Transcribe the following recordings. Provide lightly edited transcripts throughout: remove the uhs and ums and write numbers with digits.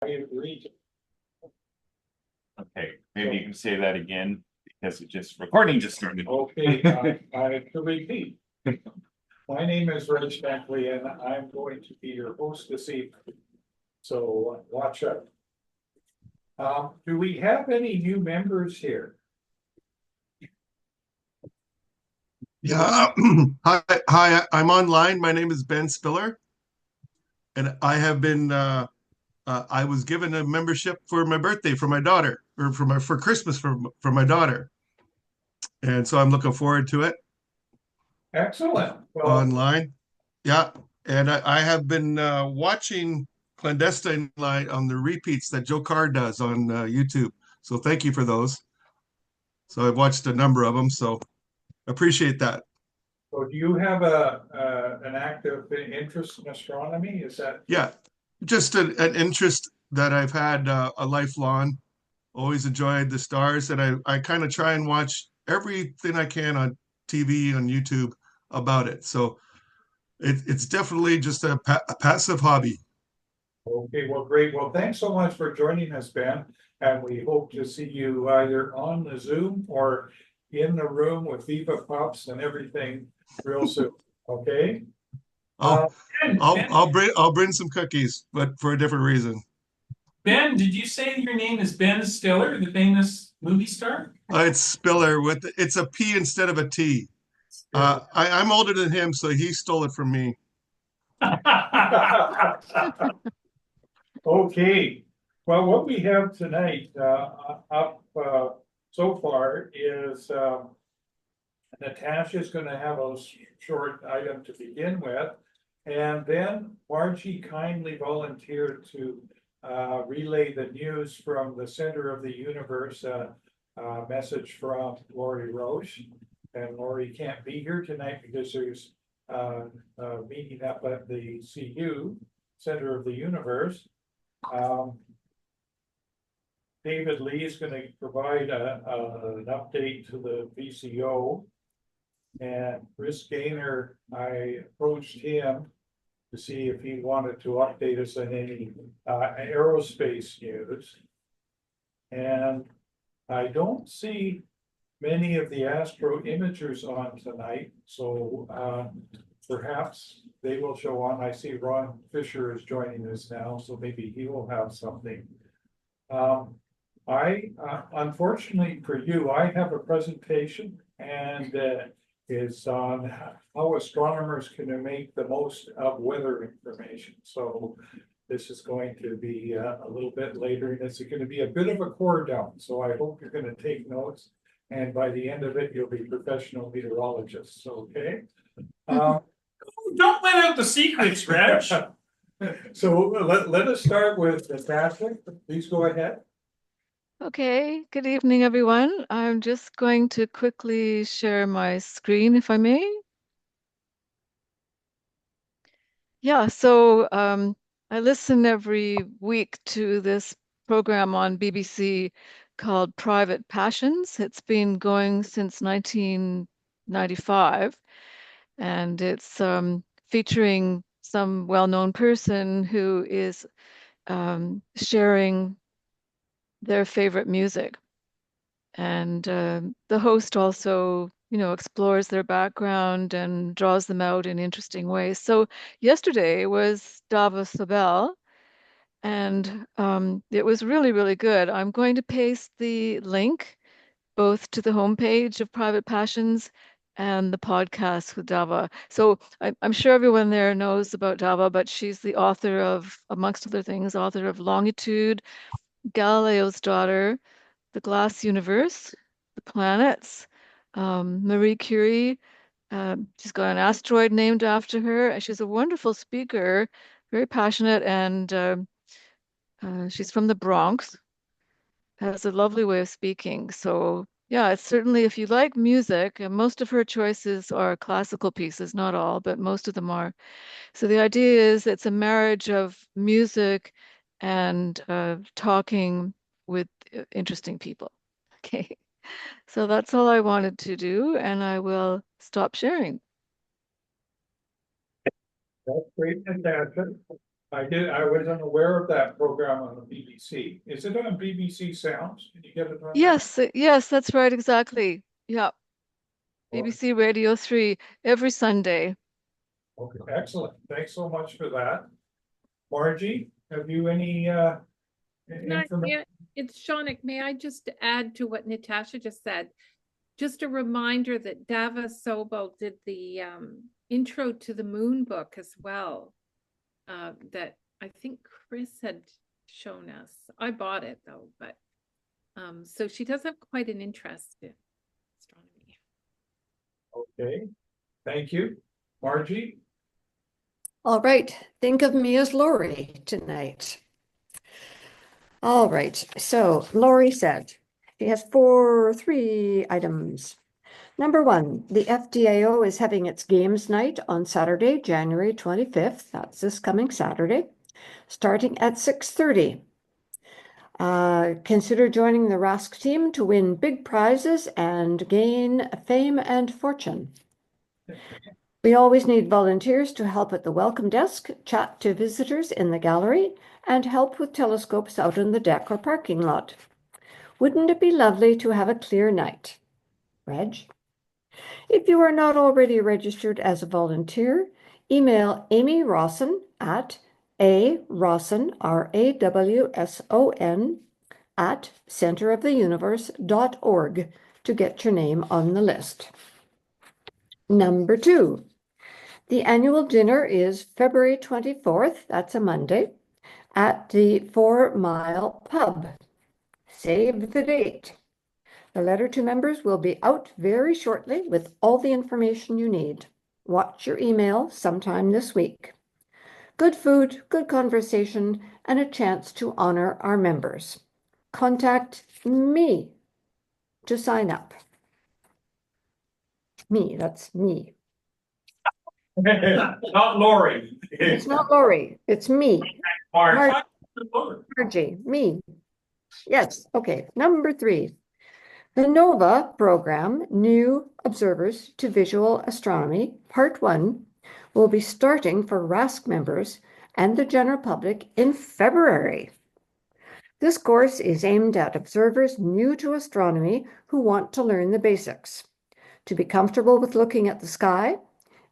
I agree. Okay, maybe you can say that again because recording just started. Okay, I to repeat. My name is Reg Dunkley and I'm going to be your host this evening. So watch out. Do we have any new members here? Yeah. Hi, I'm online. My name is Ben Spiller, and I have been. I was given a membership for my birthday for my daughter, or for Christmas for my daughter, and so I'm looking forward to it Excellent. Well, online. Yeah, and I have been watching Clandestine Light on the repeats that Joe Carr does on YouTube. So thank you for those. So I've watched a number of them. So appreciate that. so do you have an active interest in astronomy? Is that? Yeah, just an interest that I've had a lifelong. Always enjoyed the stars, and I kind of try and watch everything I can on TV on YouTube about it. So it's definitely just a passive hobby. Okay, well, great. Well, thanks so much for joining us, Ben. And we hope to see you either on the Zoom or in the room with Viva Pops and everything real soon. Okay? I'll Ben, I'll bring some cookies, but for a different reason. Ben, did you say your name is Ben Stiller, the famous movie star? It's Spiller it's a P instead of a T. I'm older than him, so he stole it from me. Okay. Well, what we have tonight up so far is Natasha is going to have a short item to begin with, and then Marjie kindly volunteered to relay the news from the center of the universe, message from Lauri Roche. And Lauri can't be here tonight because there's a meeting up at the CU, center of the universe. David Lee is going to provide an update to the VCO. And Chris Gainor, I approached him to see if he wanted to update us on any aerospace news. And I don't see many of the astro imagers on tonight, so perhaps they will show on. I see Ron Fisher is joining us now, so maybe he will have something. Unfortunately for you, I have a presentation, and is on how astronomers can make the most of weather information. So this is going to be a little bit later, and it's going to be a bit of a core down. So I hope you're going to take notes, and by the end of it, you'll be professional meteorologists. Okay. Don't let out the secrets, Reg. So let us start with Natasha. Please go ahead. Okay, good evening, everyone. I'm just going to quickly share my screen, if I may. Yeah, so I listen every week to this program on BBC called Private Passions. It's been going since 1995, and it's featuring some well-known person who is sharing their favorite music. And the host also, explores their background and draws them out in interesting ways. So yesterday was Davos Sobel, and it was really, really good. I'm going to paste the link both to the homepage of Private Passions and the podcast with Dava. So I'm sure everyone there knows about Dava, but she's the author of, amongst other things, author of Longitude, Galileo's Daughter, The Glass Universe, The Planets, Marie Curie. She's got an asteroid named after her. She's a wonderful speaker, very passionate, and she's from the Bronx. Has a lovely way of speaking. So yeah, it's certainly, if you like music, and most of her choices are classical pieces, not all, but most of them are. So the idea is it's a marriage of music and talking with interesting people. Okay, so that's all I wanted to do, and I will stop sharing. That's great, Natasha. I wasn't aware of that program on the BBC. Is it on BBC Sounds? Can you get it on? Yes, yes, that's right, exactly. Yeah, there? BBC Radio 3 every Sunday. Okay, excellent. Thanks so much for that. Margie, have you any information? It's Shaunik. May I just add to what Natasha just said? Just a reminder that Dava Sobel did the intro to the Moon book as well. That I think Chris had shown us. I bought it though, but so she does have quite an interest in astronomy. Okay, thank you. Margie? All right, think of me as Lauri tonight. All right, so Lauri said she has three items. Number one, the FDAO is having its games night on Saturday, January 25th. That's this coming Saturday, starting at 6:30. Consider joining the RASC team to win big prizes and gain fame and fortune. We always need volunteers to help at the welcome desk, chat to visitors in the gallery, and help with telescopes out on the deck or parking lot. Wouldn't it be lovely to have a clear night? Reg? If you are not already registered as a volunteer, email Amy Rawson at Rawson, RAWSON, at centeroftheuniverse.org to get your name on the list. Number two, the annual dinner is February 24th, that's a Monday, at the 4 Mile Pub. Save the date. The letter to members will be out very shortly with all the information you need. Watch your email sometime this week. Good food, good conversation, and a chance to honor our members. Contact me to sign up. Me, that's me. Not Lauri. It's not Lauri, it's me. Margie. Margie, me. Yes, okay. Number three. The NOVA program, New Observers to Visual Astronomy, Part 1, will be starting for RASC members and the general public in February. This course is aimed at observers new to astronomy who want to learn the basics, to be comfortable with looking at the sky,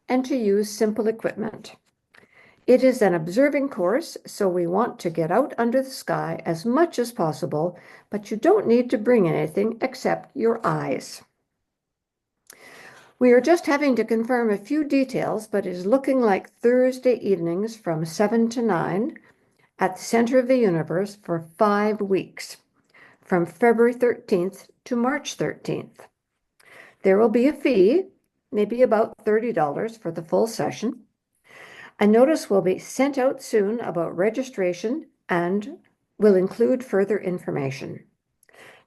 and to use simple equipment. It is an observing course, so we want to get out under the sky as much as possible, but you don't need to bring anything except your eyes. We are just having to confirm a few details, but it is looking like Thursday evenings from 7 to 9 at the Center of the Universe for 5 weeks, from February 13th to March 13th. There will be a fee, maybe about $30 for the full session. A notice will be sent out soon about registration and will include further information.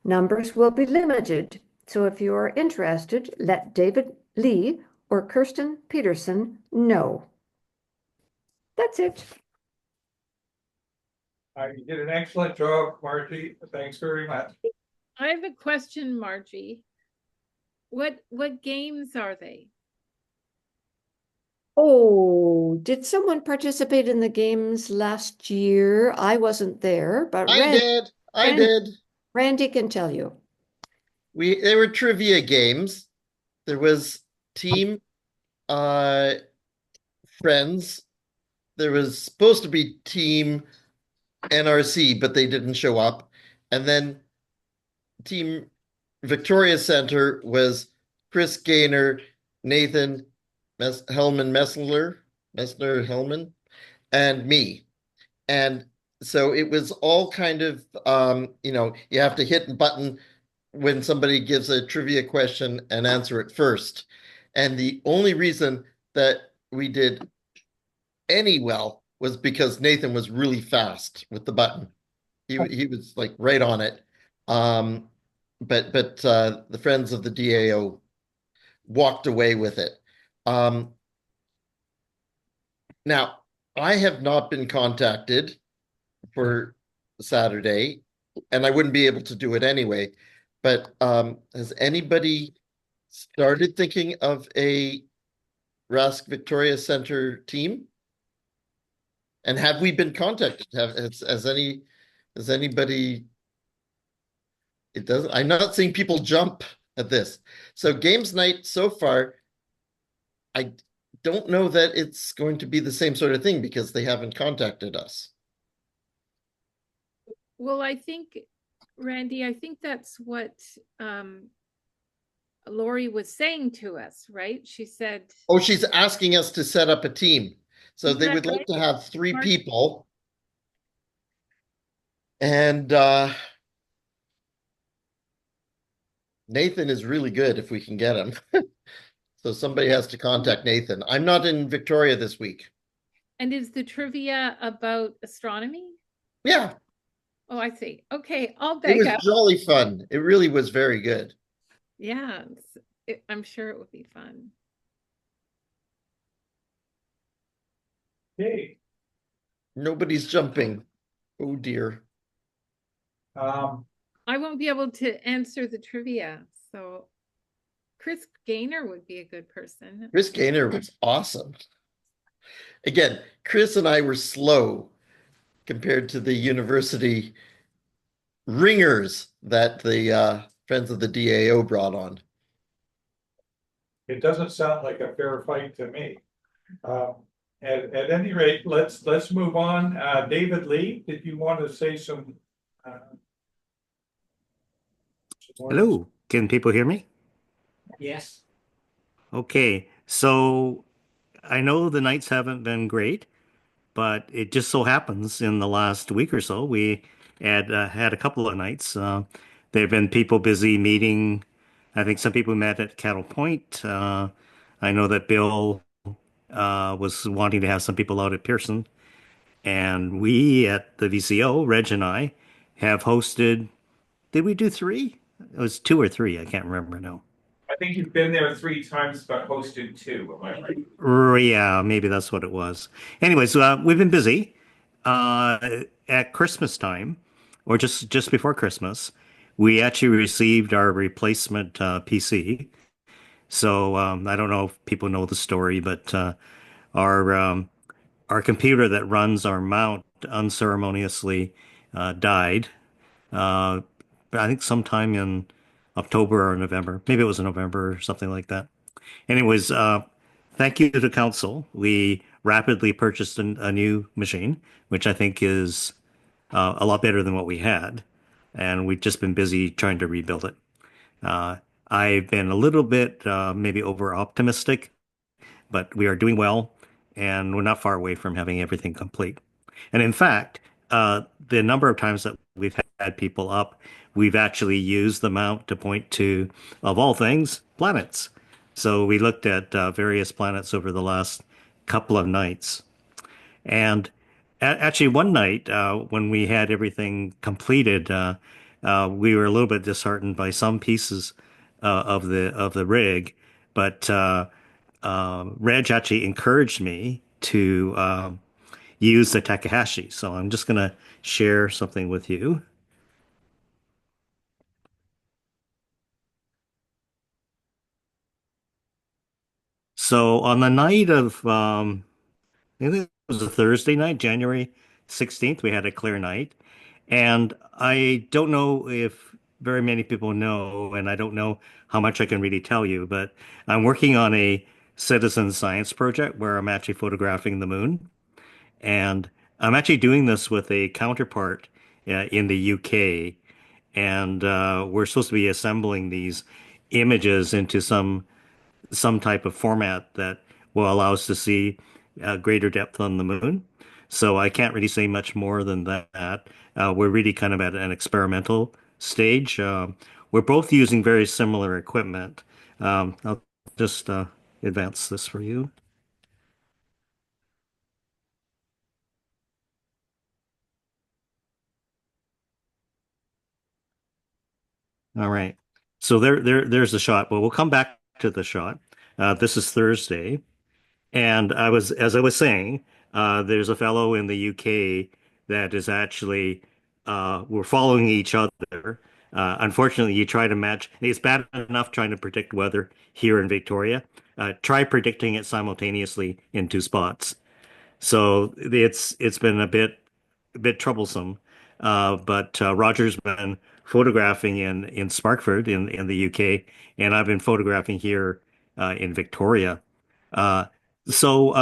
Numbers will be limited, so if you are interested, let David Lee or Kirsten Peterson know. That's it. You did an excellent job, Margie. Thanks very much. I have a question, Margie. What games are they? Oh, did someone participate in the games last year? I wasn't there, but I did. Randy can tell you. They were trivia games. There was team friends. There was supposed to be team NRC, but they didn't show up. And then team Victoria Center was Chris Gainor, Nathan Messner Hellman, and me. And so it was all kind of, you have to hit a button when somebody gives a trivia question and answer it first. And the only reason that we did any well was because Nathan was really fast with the button. He was like right on it. But the friends of the DAO walked away with it. Now, I have not been contacted for Saturday, and I wouldn't be able to do it anyway. But has anybody started thinking of a RASC Victoria Center team? And have we been contacted? Has anybody? It doesn't. I'm not seeing people jump at this. So games night so far, I don't know that it's going to be the same sort of thing because they haven't contacted us. Well, Randy, I think that's what Lauri was saying to us, right? She said, Oh, she's asking us to set up a team. So Is they that would like right? to have 3 Marjie? people. And Nathan is really good if we can get him. So somebody has to contact Nathan. I'm not in Victoria this week. And is the trivia about astronomy? Yeah, Oh, I see. Okay, I'll it back was up. jolly fun. It really was very good. Yeah, I'm sure it would be fun. Okay, Nobody's jumping. Oh dear. I won't be able to answer the trivia, so Chris Gainor would be a good person. Chris Gainor was awesome. Again, Chris and I were slow compared to the university ringers that the Friends of the DAO brought on. it doesn't sound like a fair fight to me. At any rate, let's move on. David Lee, did you want to say some? Hello, can people hear me? Yes. Okay, so I know the nights haven't been great, but it just so happens in the last week or so we had a couple of nights. There have been people busy meeting. I think some people met at Cattle Point. I know that Bill was wanting to have some people out at Pearson, and we at the VCO, Reg and I, have hosted. Did we do 3? It was 2 or 3. I can't remember now. I think you've been there 3 times, but hosted 2. Am I right? Yeah, maybe that's what it was. Anyways, we've been busy. At Christmas time, or just before Christmas, we actually received our replacement PC. So I don't know if people know the story, but our our computer that runs our mount unceremoniously died. Uh, I think sometime in October or November. Maybe it was in November or something like that. Anyways, thank you to council. We rapidly purchased a new machine, which I think is a lot better than what we had. And we've just been busy trying to rebuild it. Uh, I've been a little bit maybe over optimistic, but we are doing well and we're not far away from having everything complete. And in fact, the number of times that we've had people up, we've actually used the mount to point to, of all things, planets. So we looked at various planets over the last couple of nights. And actually, one night when we had everything completed, we were a little bit disheartened by some pieces of the rig, but Reg actually encouraged me to use the Takahashi. So I'm just going to share something with you. So on the night of, I think it was a Thursday night, January 16th, we had a clear night. And I don't know if very many people know, and I don't know how much I can really tell you, but I'm working on a citizen science project where I'm actually photographing the moon. And I'm actually doing this with a counterpart in the UK. And we're supposed to be assembling these images into some type of format that will allow us to see greater depth on the moon. So I can't really say much more than that. We're really kind of at an experimental stage. We're both using very similar equipment. I'll just advance this for you. All right. So there's the shot. Well, we'll come back to the shot. This is Thursday. And as I was saying, there's a fellow in the UK that is actually, we're following each other. Unfortunately, you try to match, it's bad enough trying to predict weather here in Victoria. Try predicting it simultaneously in 2 spots. So it's been a bit troublesome. But Roger's been photographing in Sparkford in the UK, and I've been photographing here in Victoria. Uh, so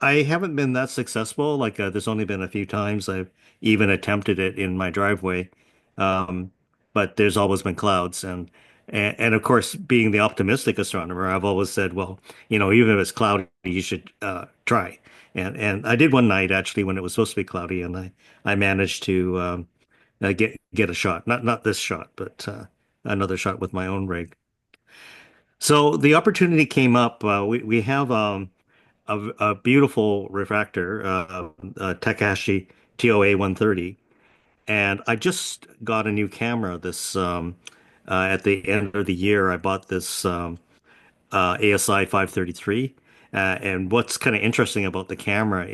I haven't been that successful. Like there's only been a few times I've even attempted it in my driveway. Um, but there's always been clouds and of course, being the optimistic astronomer, I've always said, well, even if it's cloudy, you should try. And I did one night actually when it was supposed to be cloudy, and I managed to get a shot, not this shot, but another shot with my own rig. So the opportunity came up. We have a beautiful refractor, Takahashi TOA 130, and I just got a new camera this at the end of the year. I bought this ASI 533. And what's kind of interesting about the camera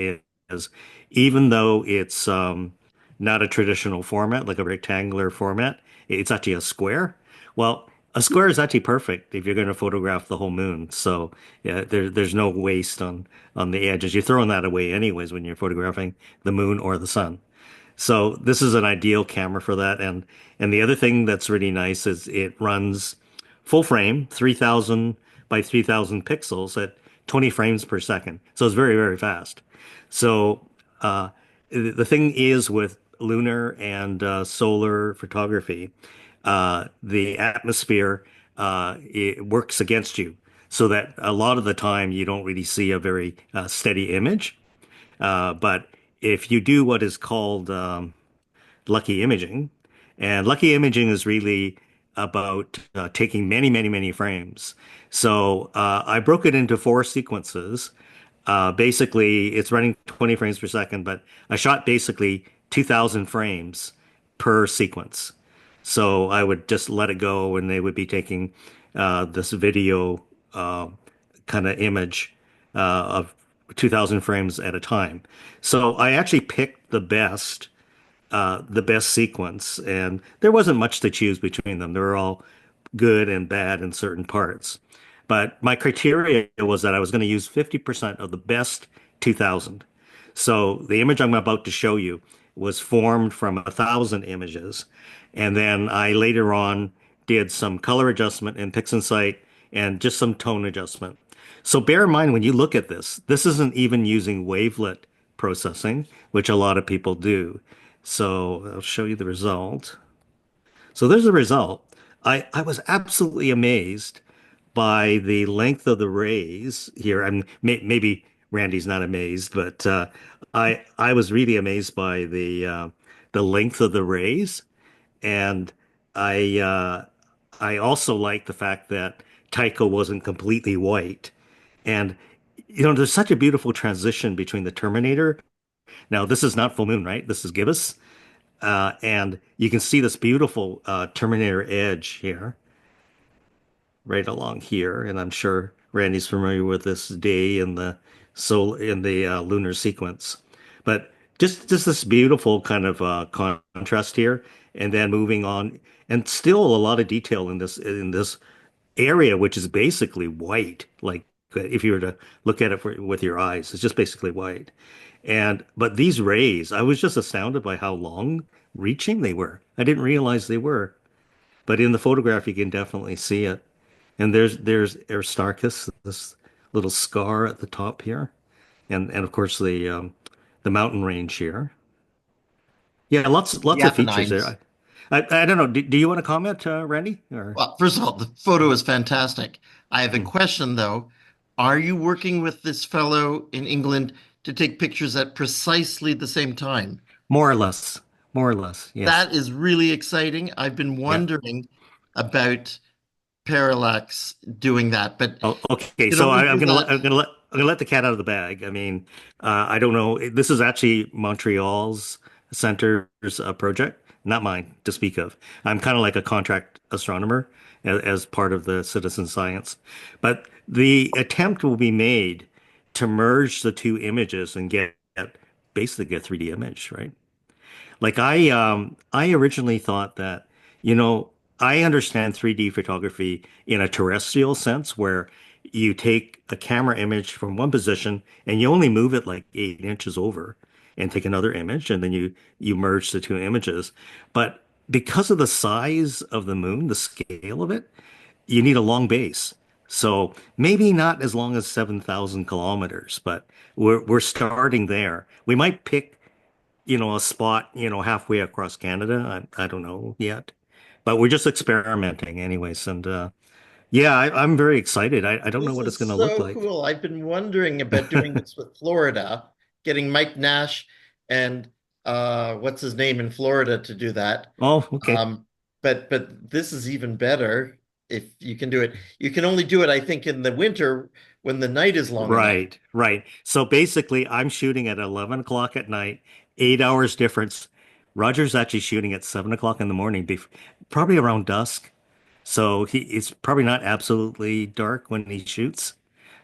is even though it's not a traditional format, like a rectangular format, it's actually a square. Well, a square is actually perfect if you're going to photograph the whole moon. So yeah, there's no waste on the edges. You're throwing that away anyways when you're photographing the moon or the sun. So this is an ideal camera for that. And the other thing that's really nice is it runs full frame, 3000 by 3000 pixels at 20 frames per second. So it's very, very fast. So the thing is with lunar and solar photography, the atmosphere it works against you. So that a lot of the time you don't really see a very steady image. But if you do what is called lucky imaging, and lucky imaging is really about taking many, many, many frames. So I broke it into four sequences. Basically, it's running 20 frames per second, but I shot basically 2000 frames per sequence. So I would just let it go, and they would be taking this video kind of image of 2000 frames at a time. So I actually picked the best sequence, and there wasn't much to choose between them. They were all good and bad in certain parts. But my criteria was that I was going to use 50% of the best 2000. So the image I'm about to show you was formed from 1,000 images. And then I later on did some color adjustment in PixInsight and just some tone adjustment. So bear in mind when you look at this, this isn't even using wavelet processing, which a lot of people do. So I'll show you the result. So there's the result. I was absolutely amazed by the length of the rays here. Maybe Randy's not amazed, but I was really amazed by the length of the rays, and I also like the fact that Tycho wasn't completely white. And there's such a beautiful transition between the Terminator. Now, this is not full moon, right? This is gibbous. And you can see this beautiful Terminator edge here, right along here. And I'm sure Randy's familiar with this day in the lunar sequence. But just this beautiful kind of contrast here, and then moving on, and still a lot of detail in this area, which is basically white. Like if you were to look at it with your eyes, it's just basically white. But these rays, I was just astounded by how long reaching they were. I didn't realize they were. But in the photograph, you can definitely see it. And there's Aristarchus, this little scar at the top here, and of course the mountain range here. Yeah, lots The of features Apennines. there. I don't know. Do you want to comment, Randy? Or Well, first of all, the photo is fantastic. I have a Hmm. question though. Are you working with this fellow in England to take pictures at precisely the same time? More or less, more or less, yes. That is really exciting. I've been Yeah. wondering about Parallax doing that, but Oh, okay. you can So only I'm do gonna let that. I'm gonna let the cat out of the bag. I mean, I don't know. This is actually Montreal's center's project, not mine to speak of. I'm kind of like a contract astronomer as part of the citizen science, but the attempt will be made to merge the two images and get basically a 3D image, right? Like I originally thought that, you know, I understand 3D photography in a terrestrial sense where you take a camera image from one position and you only move it like 8 inches over and take another image and then you merge the two images. But because of the size of the moon, the scale of it, you need a long base. So maybe not as long as 7,000 kilometers, but we're starting there. We might pick, a spot, halfway across Canada. I don't know yet, but we're just experimenting anyways. And yeah, I'm very excited. I don't know This what it's is going to look so like. cool. I've been wondering about doing this with Florida, getting Mike Nash and what's his name in Florida to do that. Oh, okay. But this is even better if you can do it. You can only do it, I think, in the winter when the night is long enough. Right, right. So basically, I'm shooting at 11 o'clock at night, 8 hours difference. Roger's actually shooting at 7 o'clock in the morning, probably around dusk. So it's probably not absolutely dark when he shoots.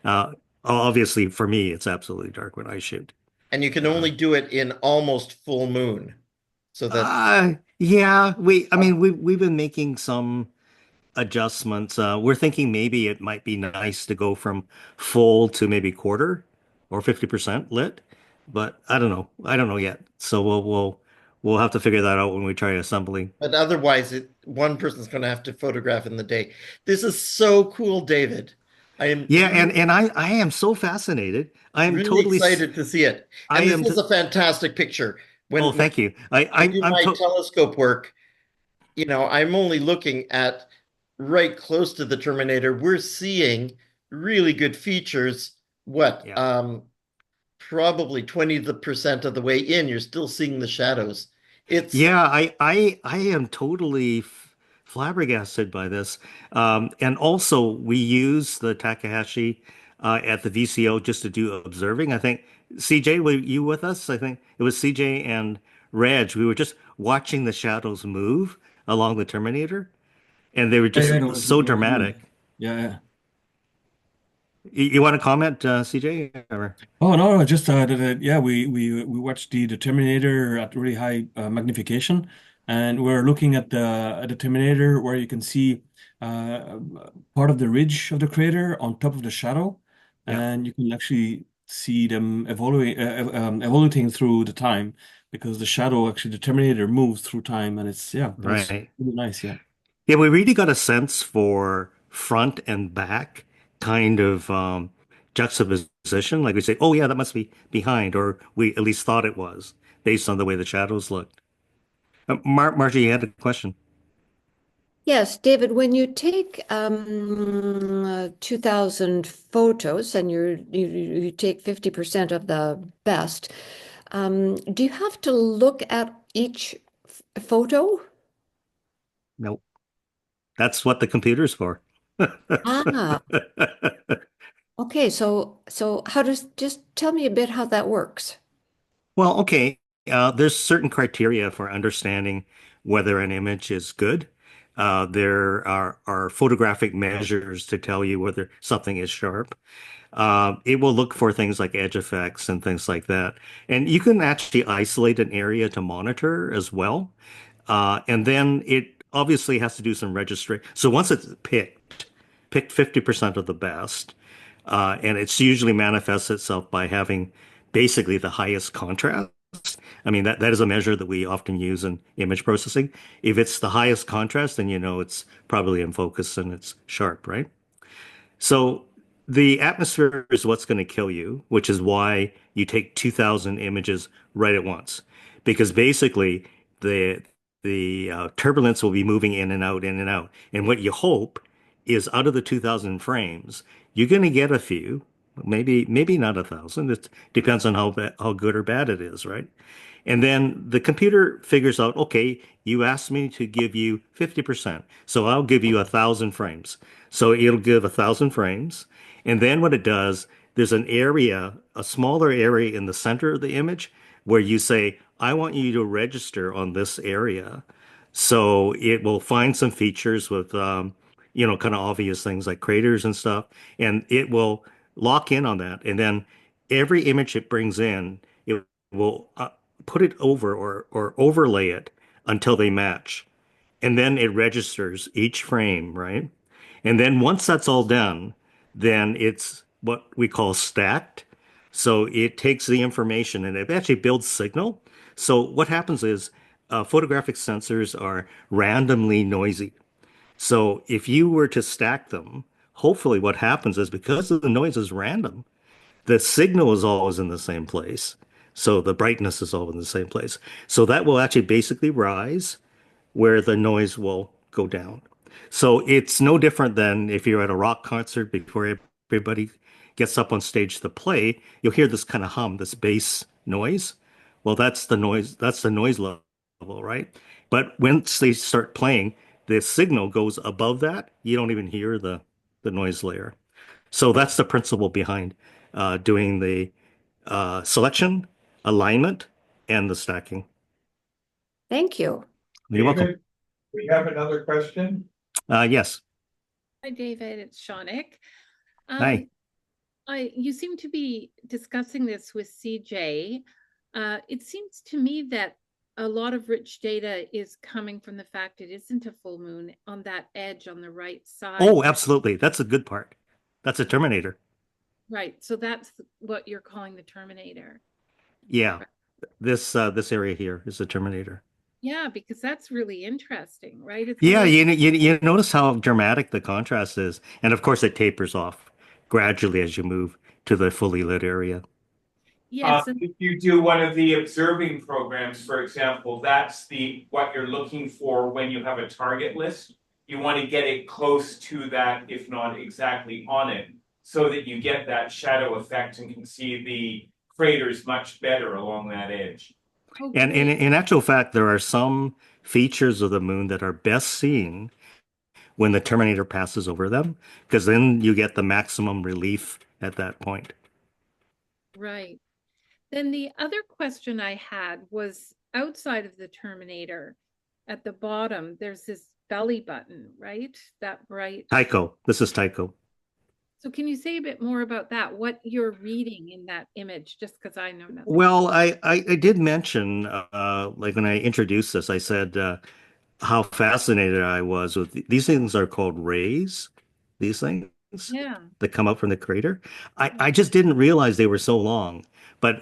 Uh, Obviously, for me, it's absolutely dark when I shoot. And you can Uh, only do it in almost full moon. So that yeah, I mean, we've been making some adjustments. We're thinking maybe it might be nice to go from full to maybe quarter or 50% lit, but I don't know. I don't know yet. So we'll have to figure that out when we try assembling. but otherwise one person's going to have to photograph in the day. This is so cool, David. I am Yeah, and I am so fascinated. I am really totally excited to see it. I And this am is t a fantastic picture. Oh, When thank you. I do I'm my to telescope work, I'm only looking at right close to the Terminator. We're seeing really good features. What? Yeah. Probably 20% of the way in, you're still seeing the shadows. It's Yeah, I am totally flabbergasted by this. And also, we use the Takahashi at the VCO just to do observing. I think CJ, were you with us? I think it was CJ and Reg. We were just watching the shadows move along the Terminator, and they were Yeah, yeah, just no, so it was good. dramatic. Yeah, yeah. You want to comment, CJ? Oh no, no, just yeah, we watched the Terminator at really high magnification, and we're looking at the Terminator where you can see uh, part of the ridge of the crater on top of the shadow, Yeah, and you can actually see them evolving through the time because the shadow actually the Terminator moves through time, and that was right. really nice. Yeah. Yeah, we really got a sense for front and back kind of juxtaposition. Like we say, oh yeah, that must be behind, or we at least thought it was based on the way the shadows looked. Margie, you had a question. Yes, David, when you take 2,000 photos and you take 50% of the best, do you have to look at each photo? Nope, that's what the computer's for. Ah, okay. So how does just tell me a bit how that works? Well, okay. There's certain criteria for understanding whether an image is good. There are photographic measures to tell you whether something is sharp. It will look for things like edge effects and things like that. And you can actually isolate an area to monitor as well. And then it obviously has to do some registry. So once it's picked 50% of the best, and it's usually manifests itself by having basically the highest contrast. I mean, that is a measure that we often use in image processing. If it's the highest contrast, then you know it's probably in focus and it's sharp, right? So the atmosphere is what's going to kill you, which is why you take 2,000 images right at once, because basically the turbulence will be moving in and out, in and out. And what you hope is out of the 2,000 frames, you're going to get a few, maybe not 1,000. It depends on how good or bad it is, right? And then the computer figures out, okay, you asked me to give you 50%, so I'll give you 1,000 frames. So it'll give 1,000 frames. And then what it does, there's an area, a smaller area in the center of the image where you say, I want you to register on this area. So it will find some features with, kind of obvious things like craters and stuff, and it will lock in on that. And then every image it brings in, it will put it over or overlay it until they match. And then it registers each frame, right? And then once that's all done, then it's what we call stacked. So it takes the information and it actually builds signal. So what happens is photographic sensors are randomly noisy. So if you were to stack them, hopefully what happens is because the noise is random, the signal is always in the same place. So the brightness is always in the same place. So that will actually basically rise where the noise will go down. So it's no different than if you're at a rock concert before everybody gets up on stage to play, you'll hear this kind of hum, this bass noise. Well, that's the noise level, right? But once they start playing, the signal goes above that. You don't even hear the noise layer. So that's the principle behind doing the selection, alignment, and the stacking. Thank you. You're welcome. David, we have another question. Yes. Hi, David. It's Shawnick. Hi. You seem to be discussing this with CJ. It seems to me that a lot of rich data is coming from the fact it isn't a full moon on that edge on the right side. Oh, absolutely. That's a good part. That's a terminator. Right. So that's what you're calling the terminator. Yeah. This area here is a terminator. Yeah, because that's really interesting, right? It's Yeah, almost, you notice how dramatic the contrast is. And of course it tapers off gradually as you move to the fully lit area. yes, and If you do one of the observing programs, for example, that's what you're looking for when you have a target list. You want to get it close to that, if not exactly on it, so that you get that shadow effect and can see the craters much better along that edge. And in actual fact, there are some features of the moon that are best seen when the terminator passes over them, because then you get the maximum relief at that point. right. Then the other question I had was outside of the terminator at the bottom, there's this belly button, right? That bright. Tycho. This is Tycho. So can you say a bit more about that? What you're reading in that image, just because I know nothing. Well, I did mention, like when I introduced this, I said how fascinated I was with these things are called rays, these things Yeah. that come up from the crater. I just didn't realize they were so long, but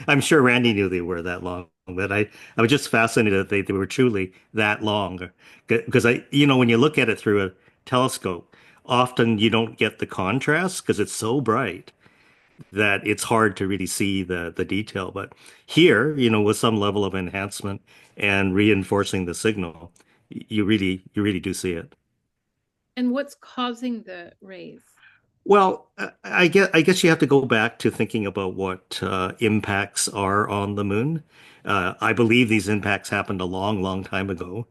I'm sure Randy knew they were that long. But I was just fascinated that they were truly that long. Because when you look at it through a telescope, often you don't get the contrast because it's so bright that it's hard to really see the detail. But here, with some level of enhancement and reinforcing the signal, you really do see it. And what's causing the rays? Well, I guess you have to go back to thinking about what impacts are on the moon. I believe these impacts happened a long, long time ago,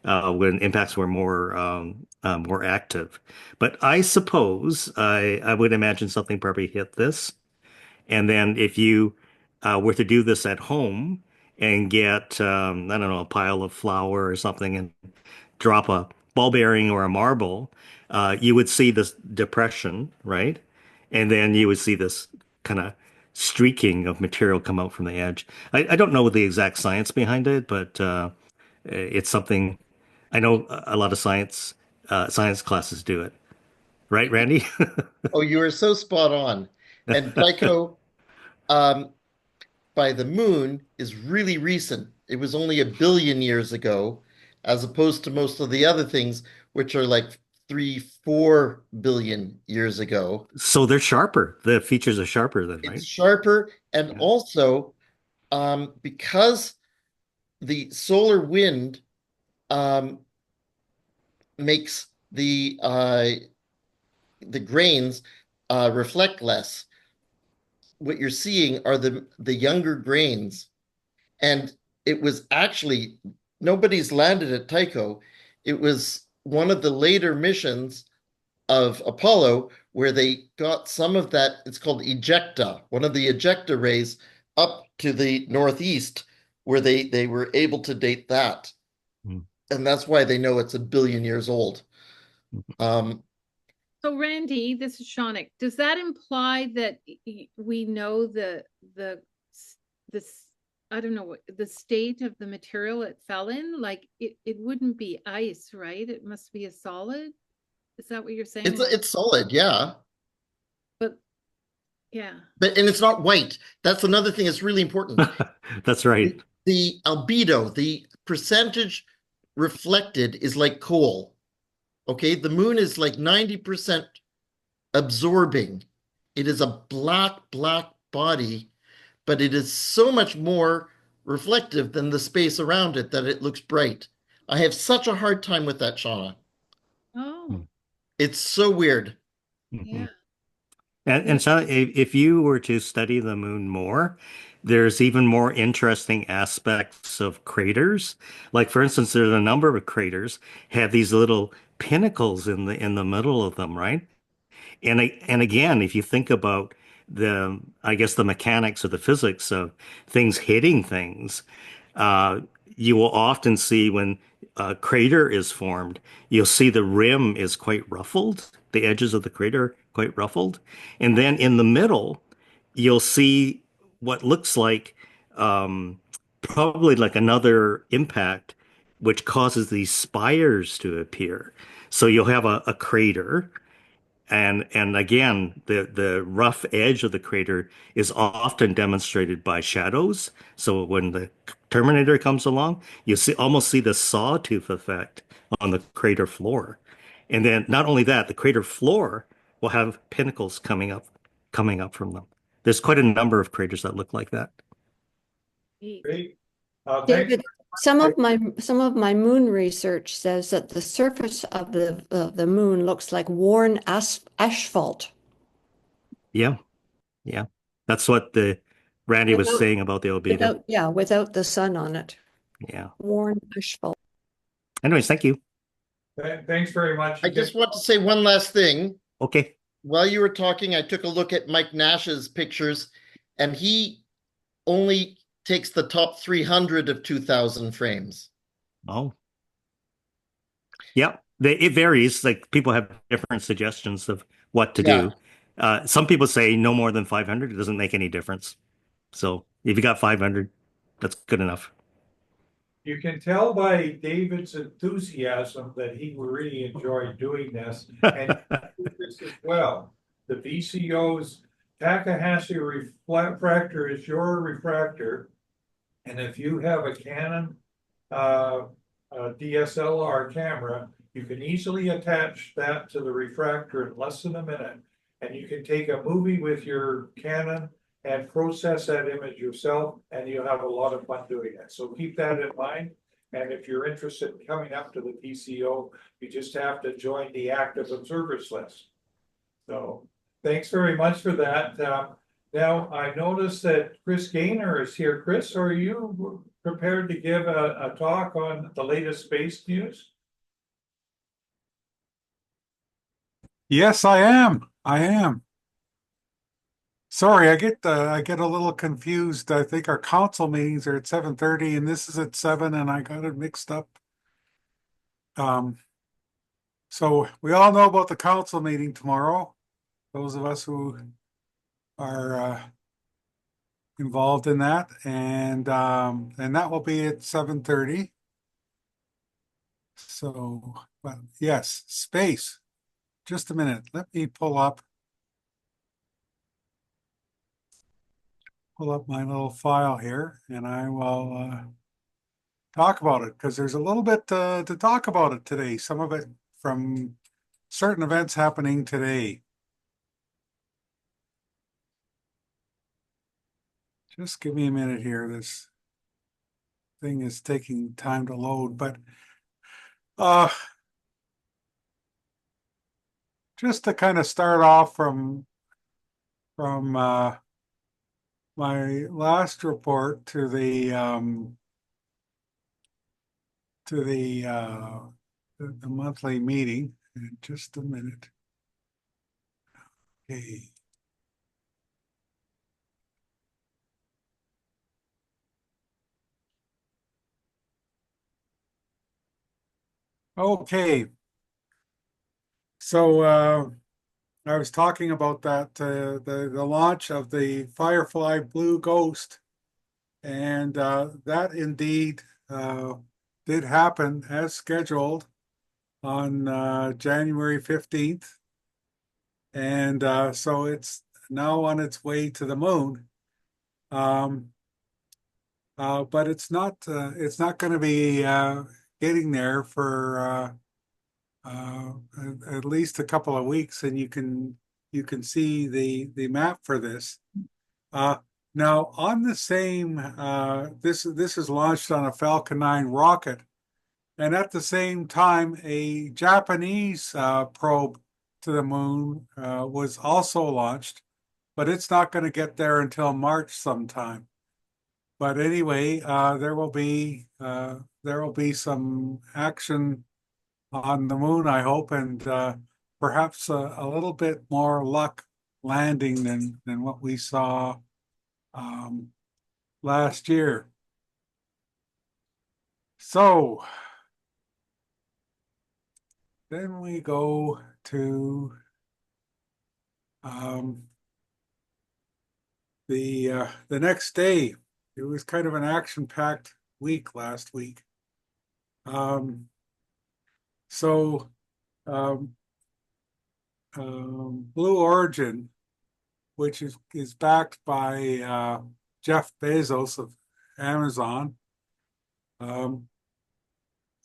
when impacts were more active. But I suppose I would imagine something probably hit this. And then if you were to do this at home and get, I don't know, a pile of flour or something and drop a ball bearing or a marble, you would see this depression, right? And then you would see this kind of streaking of material come out from the edge. I don't know the exact science behind it, but it's something I know a lot of science classes do it. Right, Randy? Oh, you are so spot on. And Tycho, um, by the moon is really recent. It was only 1 billion years ago, as opposed to most of the other things, which are like 3, 4 billion years ago. So they're sharper. The features are sharper then, right? It's sharper, and Yeah. also because the solar wind um, makes the grains reflect less. What you're seeing are the younger grains, and it was actually nobody's landed at Tycho. It was one of the later missions of Apollo where they got some of that. It's called ejecta, one of the ejecta rays up to the northeast, where they were able to date that, and that's why they know it's 1 billion years old. So Randy, this is Shawnick. Does that imply that we know the I don't know what the state of the material it fell in? Like it wouldn't be ice, right? It must be a solid. Is that what you're saying? It's solid, yeah. But yeah. But and it's not white. That's another thing that's really important. That's right. The albedo, the percentage reflected is like coal. Okay, the moon is like 90% absorbing. It is a black body, but it is so much more reflective than the space around it that it looks bright. I have such a hard time with that, Shauna. Oh, It's so weird. yeah. And so if you were to study the moon more, there's even more interesting aspects of craters. Like for instance, there's a number of craters have these little pinnacles in the middle of them, right? And again, if you think about I guess the mechanics or the physics of things hitting things, uh, you will often see when a crater is formed, you'll see the rim is quite ruffled, the edges of the crater quite ruffled, and then in the middle, you'll see what looks like probably like another impact, which causes these spires to appear. So you'll have a crater. And again, the rough edge of the crater is often demonstrated by shadows. So when the Terminator comes along, you almost see the sawtooth effect on the crater floor. And then not only that, the crater floor will have pinnacles coming up from them. There's quite a number of craters that look like that. Great. Thanks. David, some of my moon research says that the surface of the moon looks like worn asphalt. Yeah, yeah. That's what the Randy was Without- saying about the albedo. Without the sun on it. Yeah. Worn asphalt. Anyways, thank you. Thanks very much. I just want to say one last thing. Okay. While you were talking, I took a look at Mike Nash's pictures, and he only takes the top 300 of 2,000 frames. Oh. Yeah, it varies. Like people have different suggestions of what to do. Some people say no more than 500. It doesn't make any difference. So if you got 500, that's good enough. You can tell by David's enthusiasm that he really enjoyed doing this. And this as well. The VCO's Takahashi refractor is your refractor. And if you have a Canon DSLR camera, you can easily attach that to the refractor in less than a minute. And you can take a movie with your Canon and process that image yourself, and you'll have a lot of fun doing it. So keep that in mind. And if you're interested in coming up to the PCO, you just have to join the active observers list. So thanks very much for that. Now I noticed that Chris Gainor is here. Chris, are you prepared to give a talk on the latest space news? Yes, I am. Sorry, I get a little confused. I think our council meetings are at 7:30 and this is at 7 and I got it mixed up. So we all know about the council meeting tomorrow. Those of us who are involved in that, and that will be at 7:30. So, but yes, space. Just a minute. Let me pull up my little file here, and I will talk about it because there's a little bit to talk about it today. Some of it from certain events happening today. Just give me a minute here. This thing is taking time to load, but just to kind of start off from my last report to the monthly meeting. In just a minute. Okay. Okay. So I was talking about that the launch of the Firefly Blue Ghost, and that indeed did happen as scheduled on January 15th. And so it's now on its way to the moon. But it's not going to be getting there for at least a couple of weeks, and you can see the map for this. Now on the same this is launched on a Falcon 9 rocket, and at the same time a Japanese probe to the moon was also launched, but it's not going to get there until March sometime. But anyway, there will be some action on the moon, I hope, and perhaps a little bit more luck landing than what we saw last year. So then we go to the next day. It was kind of an action-packed week last week. So Blue Origin, which is backed by Jeff Bezos of Amazon,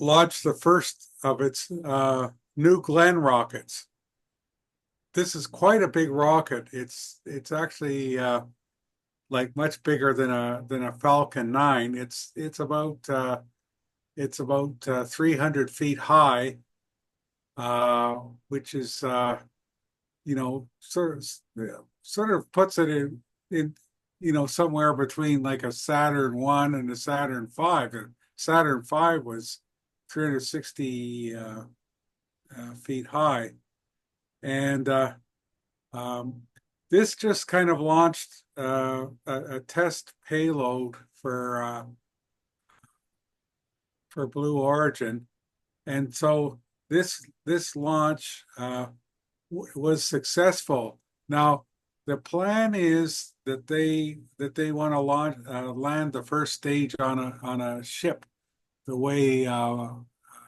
launched the first of its New Glenn rockets. This is quite a big rocket. It's actually like much bigger than a Falcon 9. It's about 300 feet high, which is sort of puts it in somewhere between like a Saturn 1 and a Saturn 5. And Saturn 5 was 360 feet high, and this just kind of launched a test payload for Blue Origin, and so this launch was successful. Now the plan is that they want to land the first stage on a ship, the way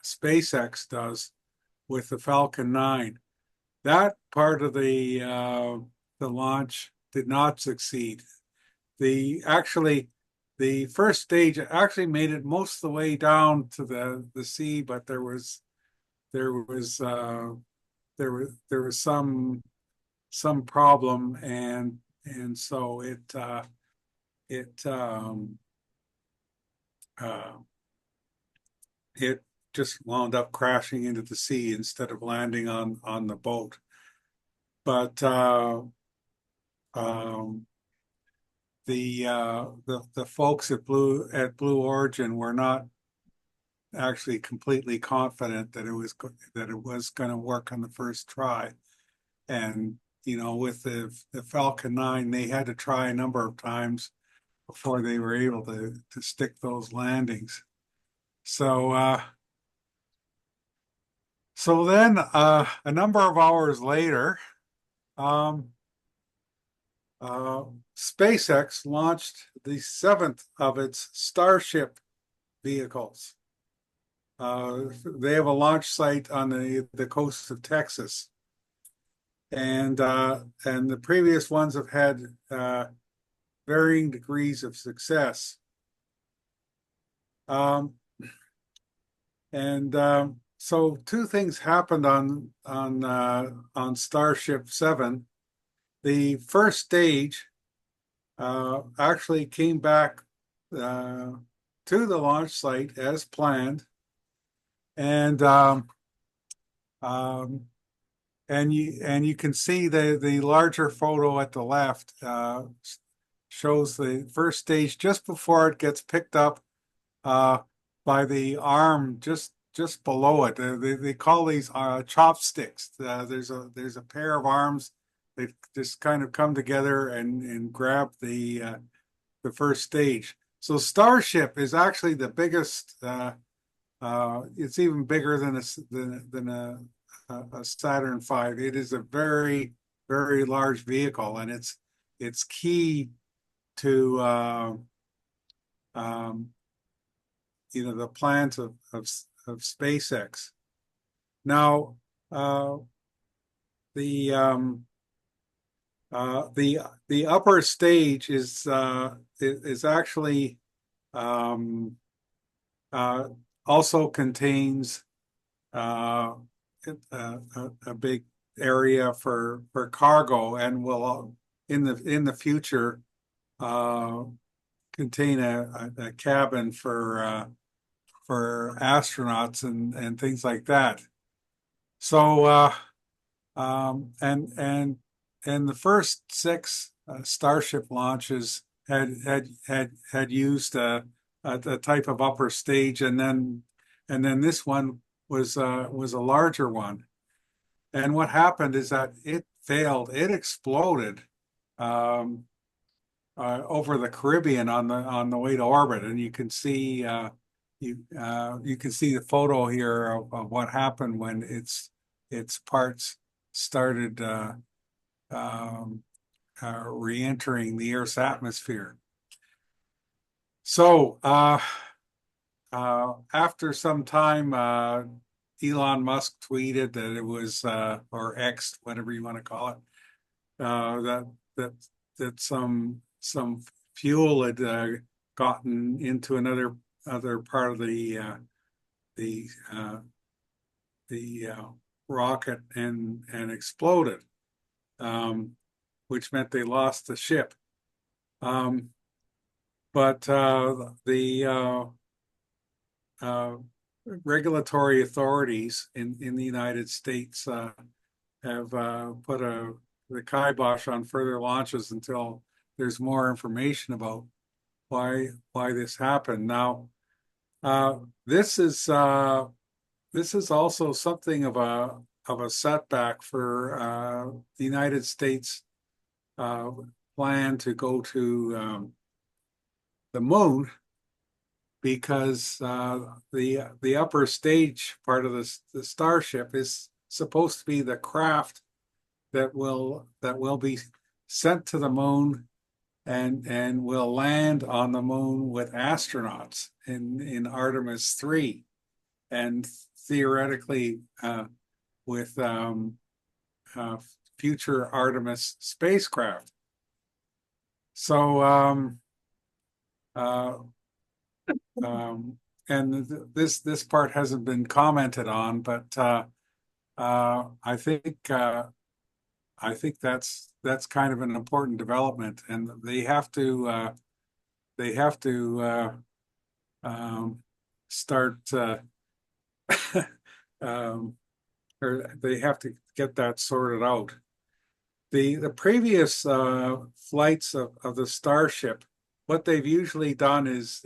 SpaceX does with the Falcon 9. That part of the launch did not succeed. The first stage actually made it most of the way down to the sea, but there was some problem, and so it just wound up crashing into the sea instead of landing on the boat. But the folks at Blue Origin were not actually completely confident that it was going to work on the first try. And with the Falcon 9, they had to try a number of times before they were able to stick those landings. So then a number of hours later, SpaceX launched the 7th of its Starship vehicles. They have a launch site on the coast of Texas, and the previous ones have had varying degrees of success. So two things happened on Starship 7. The first stage actually came back to the launch site as planned, and you can see the larger photo at the left shows the first stage just before it gets picked up by the arm just below it. They call these chopsticks. There's a pair of arms that just kind of come together and grab the first stage. So Starship is actually the biggest. It's even bigger than a Saturn V. It is a very, very large vehicle, and it's key to the plans of SpaceX. Now, the the upper stage is actually also contains a big area for cargo, and will in the future contain a cabin for astronauts and things like that. So and the first 6 Starship launches had used a type of upper stage, and then this one was a larger one. And what happened is that it failed. It exploded over the Caribbean on the way to orbit, and you can see you can see the photo here of what happened when its parts started re-entering the Earth's atmosphere. So after some time, Elon Musk tweeted that it was, or X, whatever you want to call it, that some fuel had gotten into another part of the rocket and exploded, which meant they lost the ship. But the regulatory authorities in the United States have put the kibosh on further launches until there's more information about why this happened. Now, this is also something of a setback for the United States plan to go to the moon, because the upper stage part of the Starship is supposed to be the craft that will be sent to the moon and will land on the moon with astronauts in Artemis 3, and theoretically with future Artemis spacecraft. So and this part hasn't been commented on, but I think that's kind of an important development, and they have to start or they have to get that sorted out. The previous flights of the Starship, what they've usually done is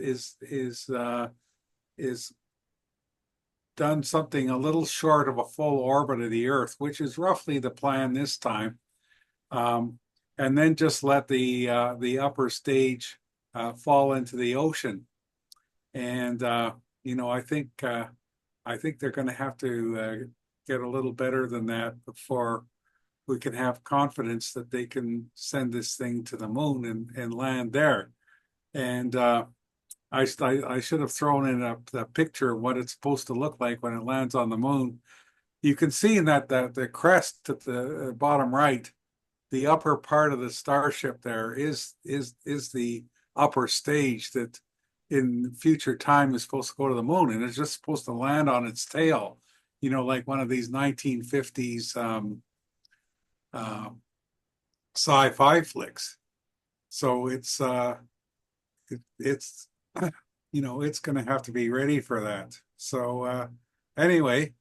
done something a little short of a full orbit of the Earth, which is roughly the plan this time, and then just let the upper stage fall into the ocean. And I think they're going to have to get a little better than that before we can have confidence that they can send this thing to the moon and land there. And I should have thrown in a picture of what it's supposed to look like when it lands on the moon. You can see in that the crest at the bottom right, the upper part of the Starship there is the upper stage that in future time is supposed to go to the moon, and it's just supposed to land on its tail, like one of these 1950s sci-fi flicks. So it's it's going to have to be ready for that. So anyway,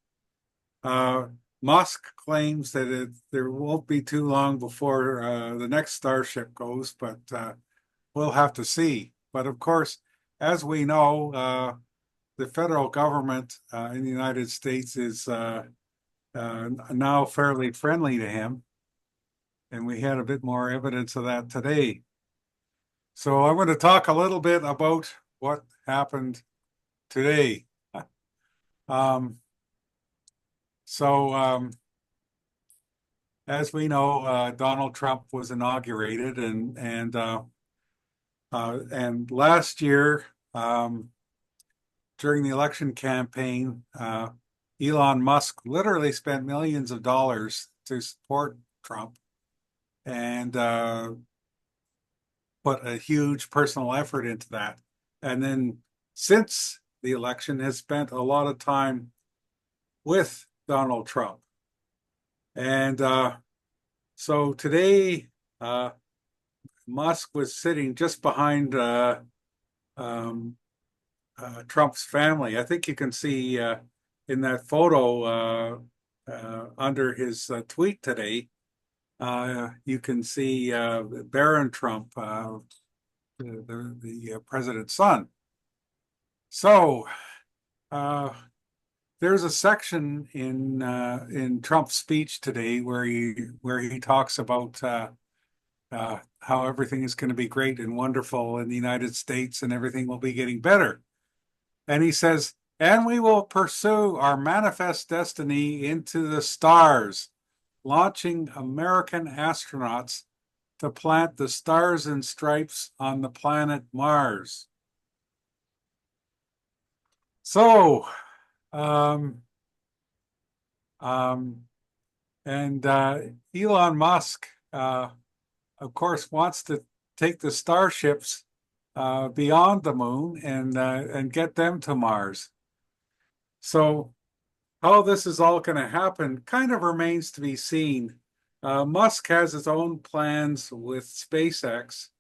Musk claims that there won't be too long before the next Starship goes, but we'll have to see. But of course, as we know, the federal government in the United States is now fairly friendly to him, and we had a bit more evidence of that today. So I'm going to talk a little bit about what happened today. As we know, Donald Trump was inaugurated, and last year during the election campaign, Elon Musk literally spent millions of dollars to support Trump and put a huge personal effort into that. And then since the election has spent a lot of time with Donald Trump. And so today, Musk was sitting just behind Trump's family. I think you can see in that photo under his tweet today, you can see Barron Trump, the president's son. So there's a section in Trump's speech today where he talks about how everything is going to be great and wonderful in the United States and everything will be getting better. And he says, and we will pursue our manifest destiny into the stars, launching American astronauts to plant the stars and stripes on the planet Mars. So, Elon Musk, of course, wants to take the starships beyond the moon and get them to Mars. So how this is all going to happen kind of remains to be seen. Musk has his own plans with SpaceX,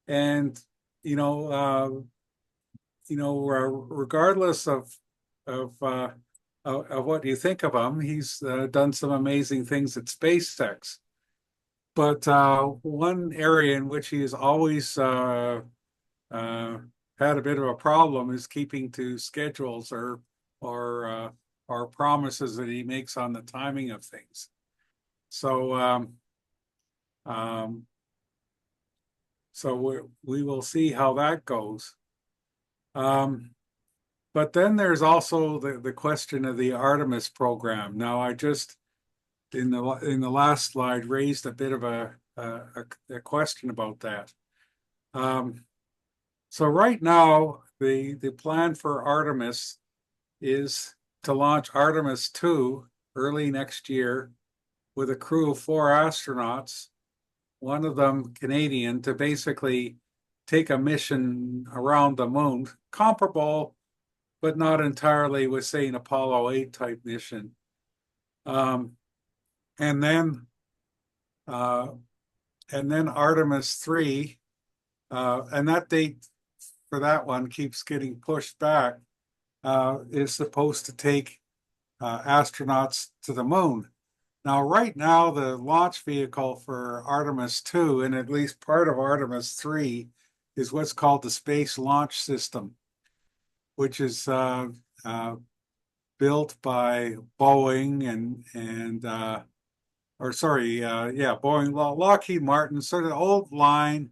and regardless of what you think of him, he's done some amazing things at SpaceX. But one area in which he has always had a bit of a problem is keeping to schedules or promises that he makes on the timing of things. So we will see how that goes. But then there's also the question of the Artemis program. Now, I just in the last slide raised a bit of a question about that. So right now, the plan for Artemis is to launch Artemis 2 early next year with a crew of 4 astronauts, one of them Canadian, to basically take a mission around the moon, comparable, but not entirely with, say, an Apollo 8 type mission. And then Artemis 3, and that date for that one keeps getting pushed back, is supposed to take astronauts to the moon. Now, right now, the launch vehicle for Artemis 2 and at least part of Artemis 3 is what's called the Space Launch System, which is built by Boeing Boeing, Lockheed Martin, sort of old line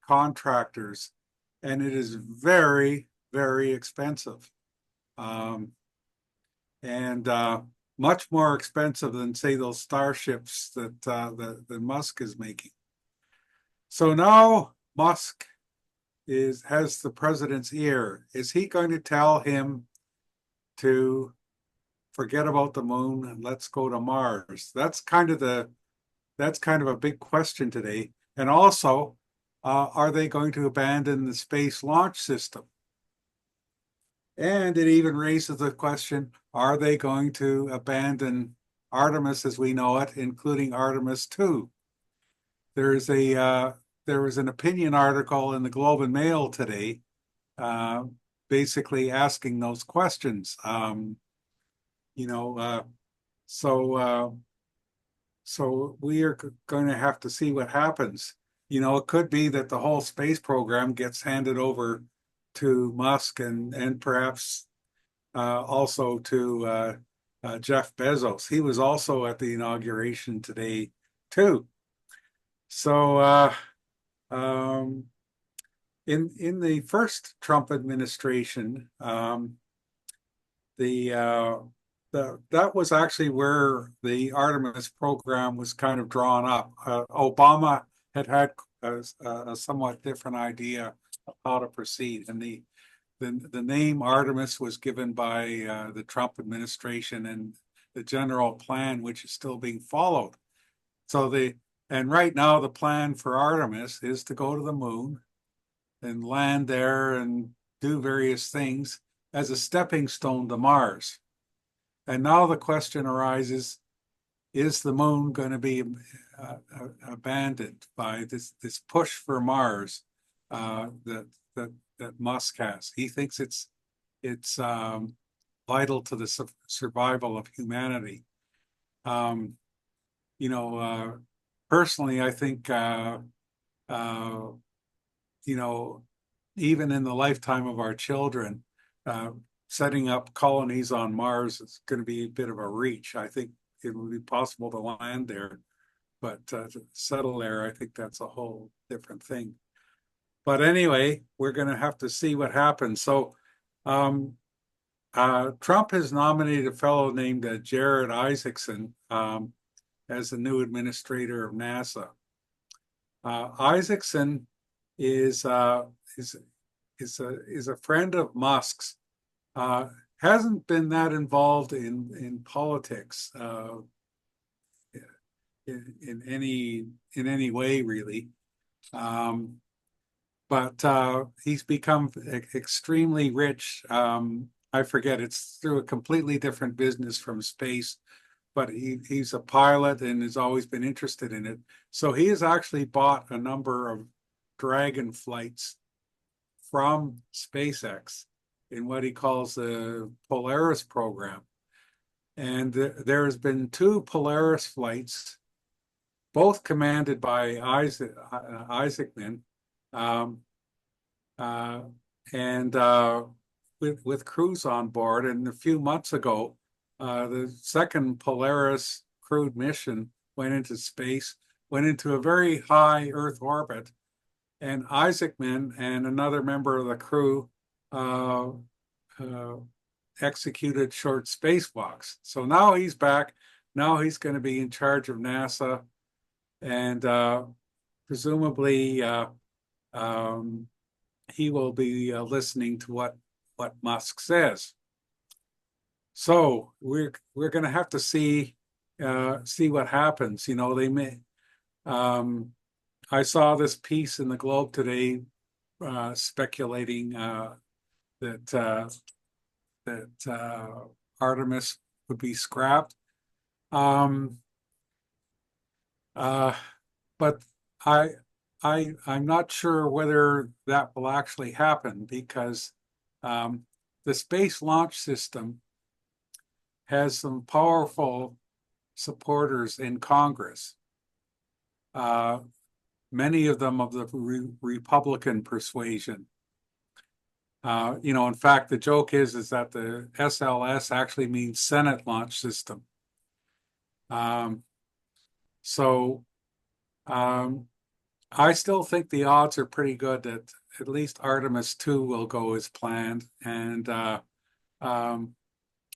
contractors, and it is very, very expensive, and much more expensive than, say, those starships that Musk is making. So now Musk has the president's ear. Is he going to tell him to forget about the moon and let's go to Mars? That's kind of a big question today. And also, are they going to abandon the space launch system? And it even raises the question, are they going to abandon Artemis as we know it, including Artemis 2? There was an opinion article in the Globe and Mail today, basically asking those questions. So we are going to have to see what happens. It could be that the whole space program gets handed over to Musk and perhaps also to Jeff Bezos. He was also at the inauguration today, too. So in the first Trump administration, that was actually where the Artemis program was kind of drawn up. Obama had a somewhat different idea of how to proceed, and the the name Artemis was given by the Trump administration and the general plan, which is still being followed. So and right now the plan for Artemis is to go to the moon and land there and do various things as a stepping stone to Mars. And now the question arises, is the moon going to be abandoned by this push for Mars that Musk has? He thinks it's vital to the survival of humanity. Personally, I think even in the lifetime of our children, setting up colonies on Mars is going to be a bit of a reach. I think it would be possible to land there, but to settle there, I think that's a whole different thing. But anyway, we're going to have to see what happens. So Trump has nominated a fellow named Jared Isaacson as the new administrator of NASA. Isaacson is a friend of Musk's. Hasn't been that involved in politics in any way really, but he's become extremely rich. I forget, it's through a completely different business from space, but he's a pilot and has always been interested in it. So he has actually bought a number of Dragon flights from SpaceX in what he calls the Polaris program. And there has been 2 Polaris flights, both commanded by Isaacman, and with crews on board. And a few months ago, the second Polaris crewed mission went into space, went into a very high Earth orbit, and Isaacman and another member of the crew executed short spacewalks. So now he's back. Now he's going to be in charge of NASA, and presumably he will be listening to what Musk says. So we're going to have to see what happens. They may. I saw this piece in the Globe today speculating that Artemis would be scrapped. But I'm not sure whether that will actually happen, because the Space Launch System has some powerful supporters in Congress. Many of them of the Republican persuasion. In fact, the joke is that the SLS actually means Senate Launch System. So I still think the odds are pretty good that at least Artemis 2 will go as planned, and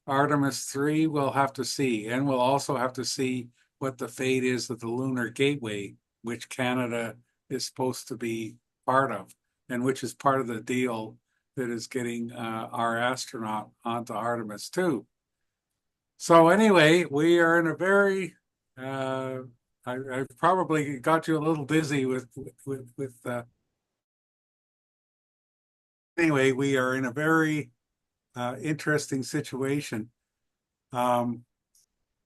Artemis 3 we'll have to see, and we'll also have to see what the fate is of the Lunar Gateway, which Canada is supposed to be part of, and which is part of the deal that is getting our astronaut onto Artemis 2. So anyway, we are in a very, I've probably got you a little dizzy with anyway, we are in a very interesting situation. One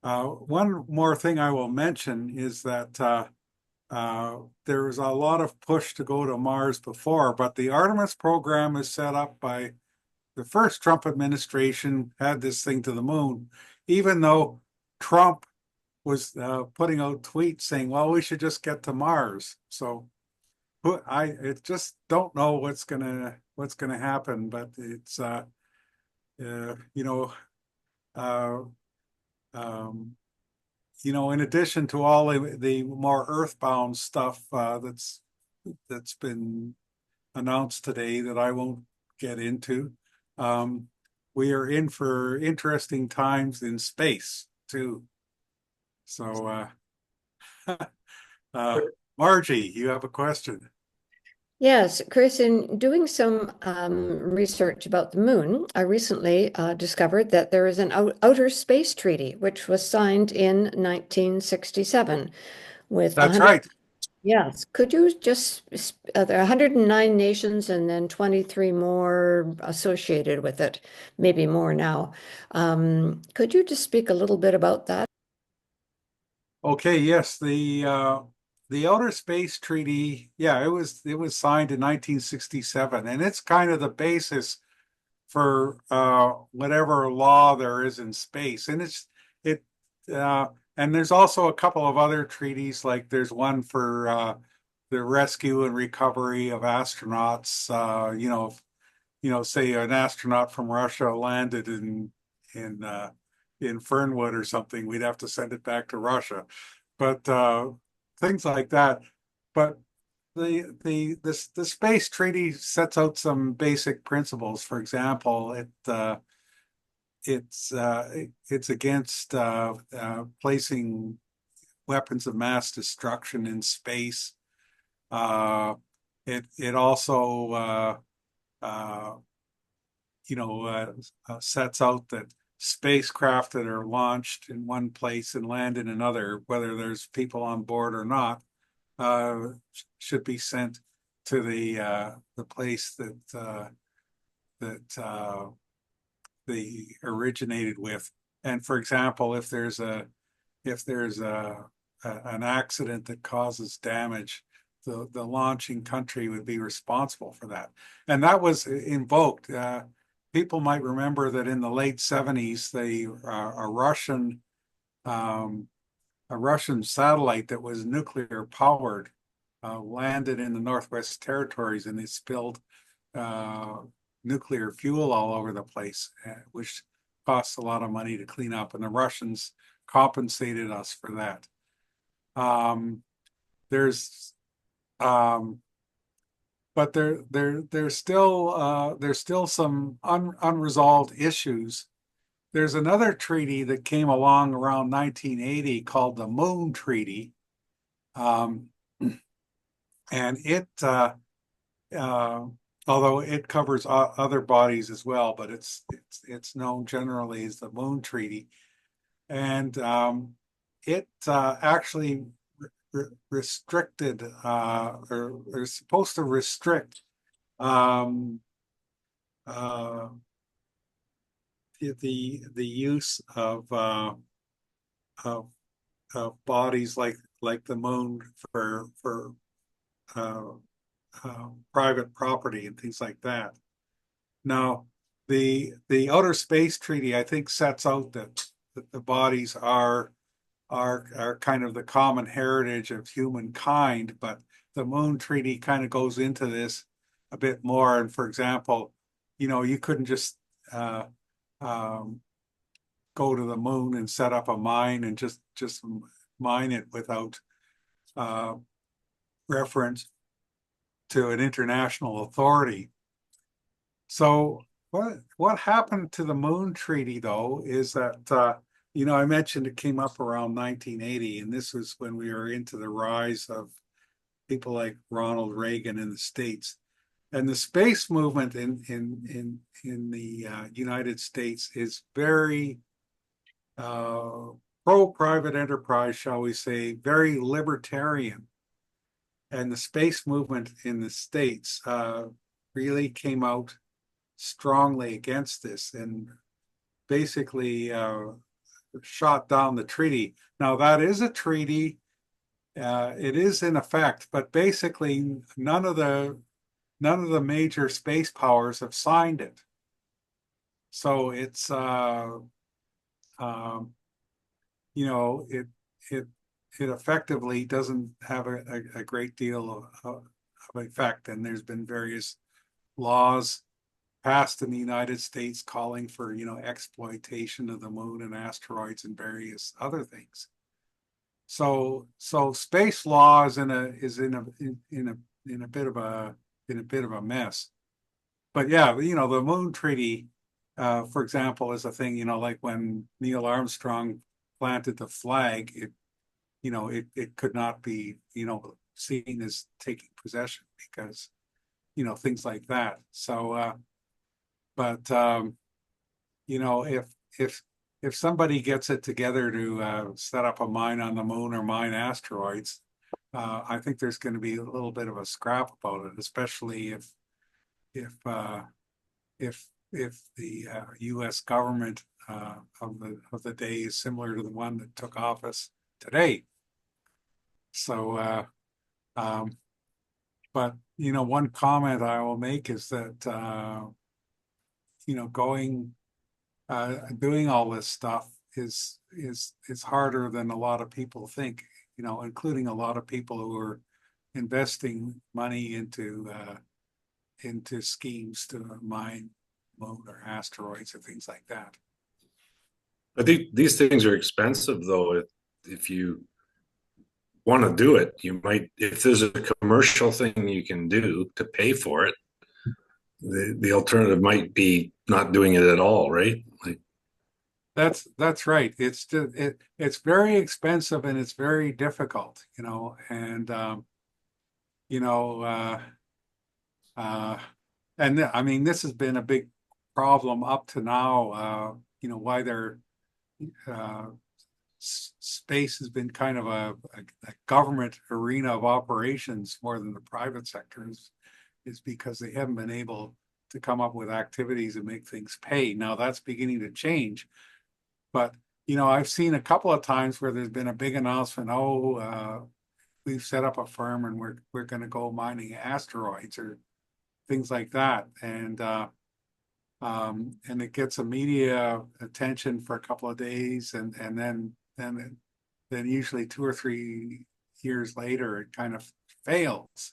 more thing I will mention is that there was a lot of push to go to Mars before, but the Artemis program is set up by the first Trump administration, had this thing to the moon, even though Trump was putting out tweets saying, well, we should just get to Mars. So I just don't know what's gonna happen, but it's in addition to all the more earthbound stuff that's been announced today that I won't get into, we are in for interesting times in space too. So, Marjie, you have a question. Yes, Chris, in doing some research about the moon, I recently discovered that there is an outer space treaty which was signed in 1967 with That's 100. right. Yes, could you just, there are 109 nations and then 23 more associated with it, maybe more now. Could you just speak a little bit about that? Okay, yes, the Outer Space Treaty, yeah, it was signed in 1967, and it's kind of the basis for whatever law there is in space. And it and there's also a couple of other treaties, like there's one for the rescue and recovery of astronauts. Say an astronaut from Russia landed in in Fernwood or something, we'd have to send it back to Russia. But things like that. But the space treaty sets out some basic principles. For example, it's against placing weapons of mass destruction in space. It also sets out that spacecraft that are launched in one place and land in another, whether there's people on board or not, should be sent to the place that they originated with. And for example, if there's an accident that causes damage, the launching country would be responsible for that. And that was invoked. People might remember that in the late 70s, a Russian satellite that was nuclear powered landed in the Northwest Territories, and it spilled nuclear fuel all over the place, which costs a lot of money to clean up, and the Russians compensated us for that. But there's still some unresolved issues. There's another treaty that came along around 1980 called the Moon Treaty, and it although it covers other bodies as well, but it's known generally as the Moon Treaty, and it actually restricted or is supposed to restrict the use of bodies like the moon for private property and things like that. Now, the Outer Space Treaty, I think, sets out that the bodies are kind of the common heritage of humankind, but the Moon Treaty kind of goes into this a bit more. And for example, you couldn't just go to the moon and set up a mine and just mine it without reference to an international authority. So what happened to the Moon Treaty, though, is that I mentioned it came up around 1980, and this was when we were into the rise of people like Ronald Reagan in the States. And the space movement in the United States is very pro-private enterprise, shall we say, very libertarian. And the space movement in the States really came out strongly against this and basically shot down the treaty. Now, that is a treaty. It is in effect, but basically none of the major space powers have signed it. So it's it effectively doesn't have a great deal of effect. And there's been various laws passed in the United States calling for exploitation of the moon and asteroids and various other things. So space law is in a bit of a mess. But yeah, the Moon Treaty, for example, is a thing, like when Neil Armstrong planted the flag, it could not be, seen as taking possession because things like that. So, but if somebody gets it together to set up a mine on the moon or mine asteroids, I think there's going to be a little bit of a scrap about it, especially if the U.S. government of the day is similar to the one that took office today. So, but one comment I will make is that doing all this stuff is harder than a lot of people think. Including a lot of people who are investing money into schemes to mine moon or asteroids or things like that. I think these things are expensive, though. If you want to do it, you might, if there's a commercial thing you can do to pay for it, the alternative might be not doing it at all, right? Like, that's right. It's very expensive and it's very difficult, and and I mean, this has been a big problem up to now. Why space has been kind of a government arena of operations more than the private sector is because they haven't been able to come up with activities that make things pay. Now that's beginning to change. But, I've seen a couple of times where there's been a big announcement, we've set up a firm and we're going to go mining asteroids or things like that. And it gets a media attention for a couple of days and then usually 2 or 3 years later, it kind of fails,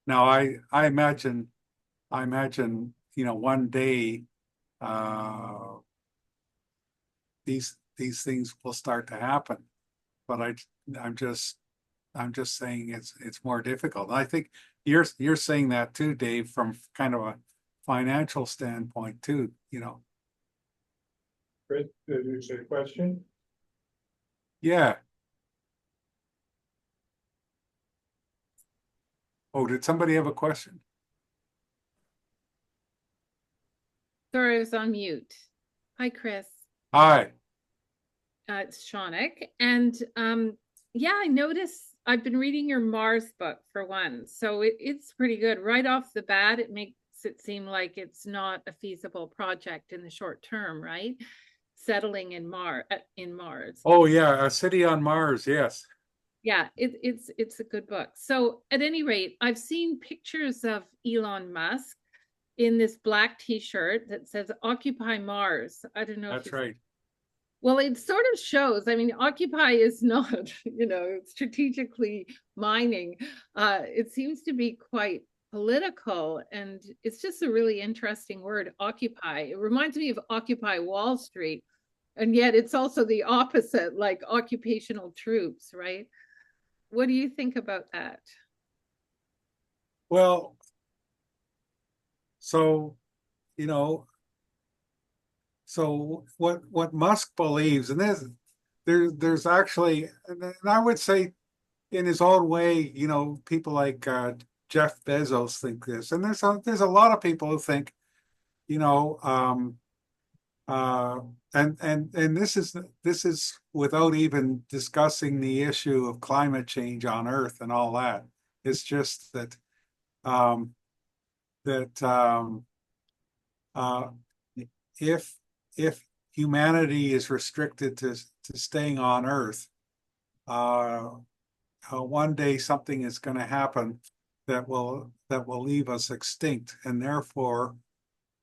Now I imagine, one day, these things will start to happen, but I'm just saying it's more difficult. And I think you're saying that too, Dave, from kind of a financial standpoint too. Chris, did you say question? Yeah. Oh, did somebody have a question? Sorry, I was on mute. Hi, Chris. Hi. It's Shaunik. And yeah, I noticed I've been reading your Mars book for one. So it's pretty good. Right off the bat, it makes it seem like it's not a feasible project in the short term, right? Settling in Mars. Oh yeah, A City on Mars, yes. Yeah, it's a good book. So at any rate, I've seen pictures of Elon Musk in this black t-shirt that says Occupy Mars. I don't know. That's right. Well, it sort of shows. I mean, Occupy is not, strategically mining. It seems to be quite political, and it's just a really interesting word, Occupy. It reminds me of Occupy Wall Street, and yet it's also the opposite, like occupational troops, right? What do you think about that? Well, so, so what Musk believes, and there's actually, and I would say in his own way, people like Jeff Bezos think this, and there's a lot of people who think, and this is without even discussing the issue of climate change on Earth and all that. It's just that if humanity is restricted to staying on Earth, one day something is going to happen that will leave us extinct, and therefore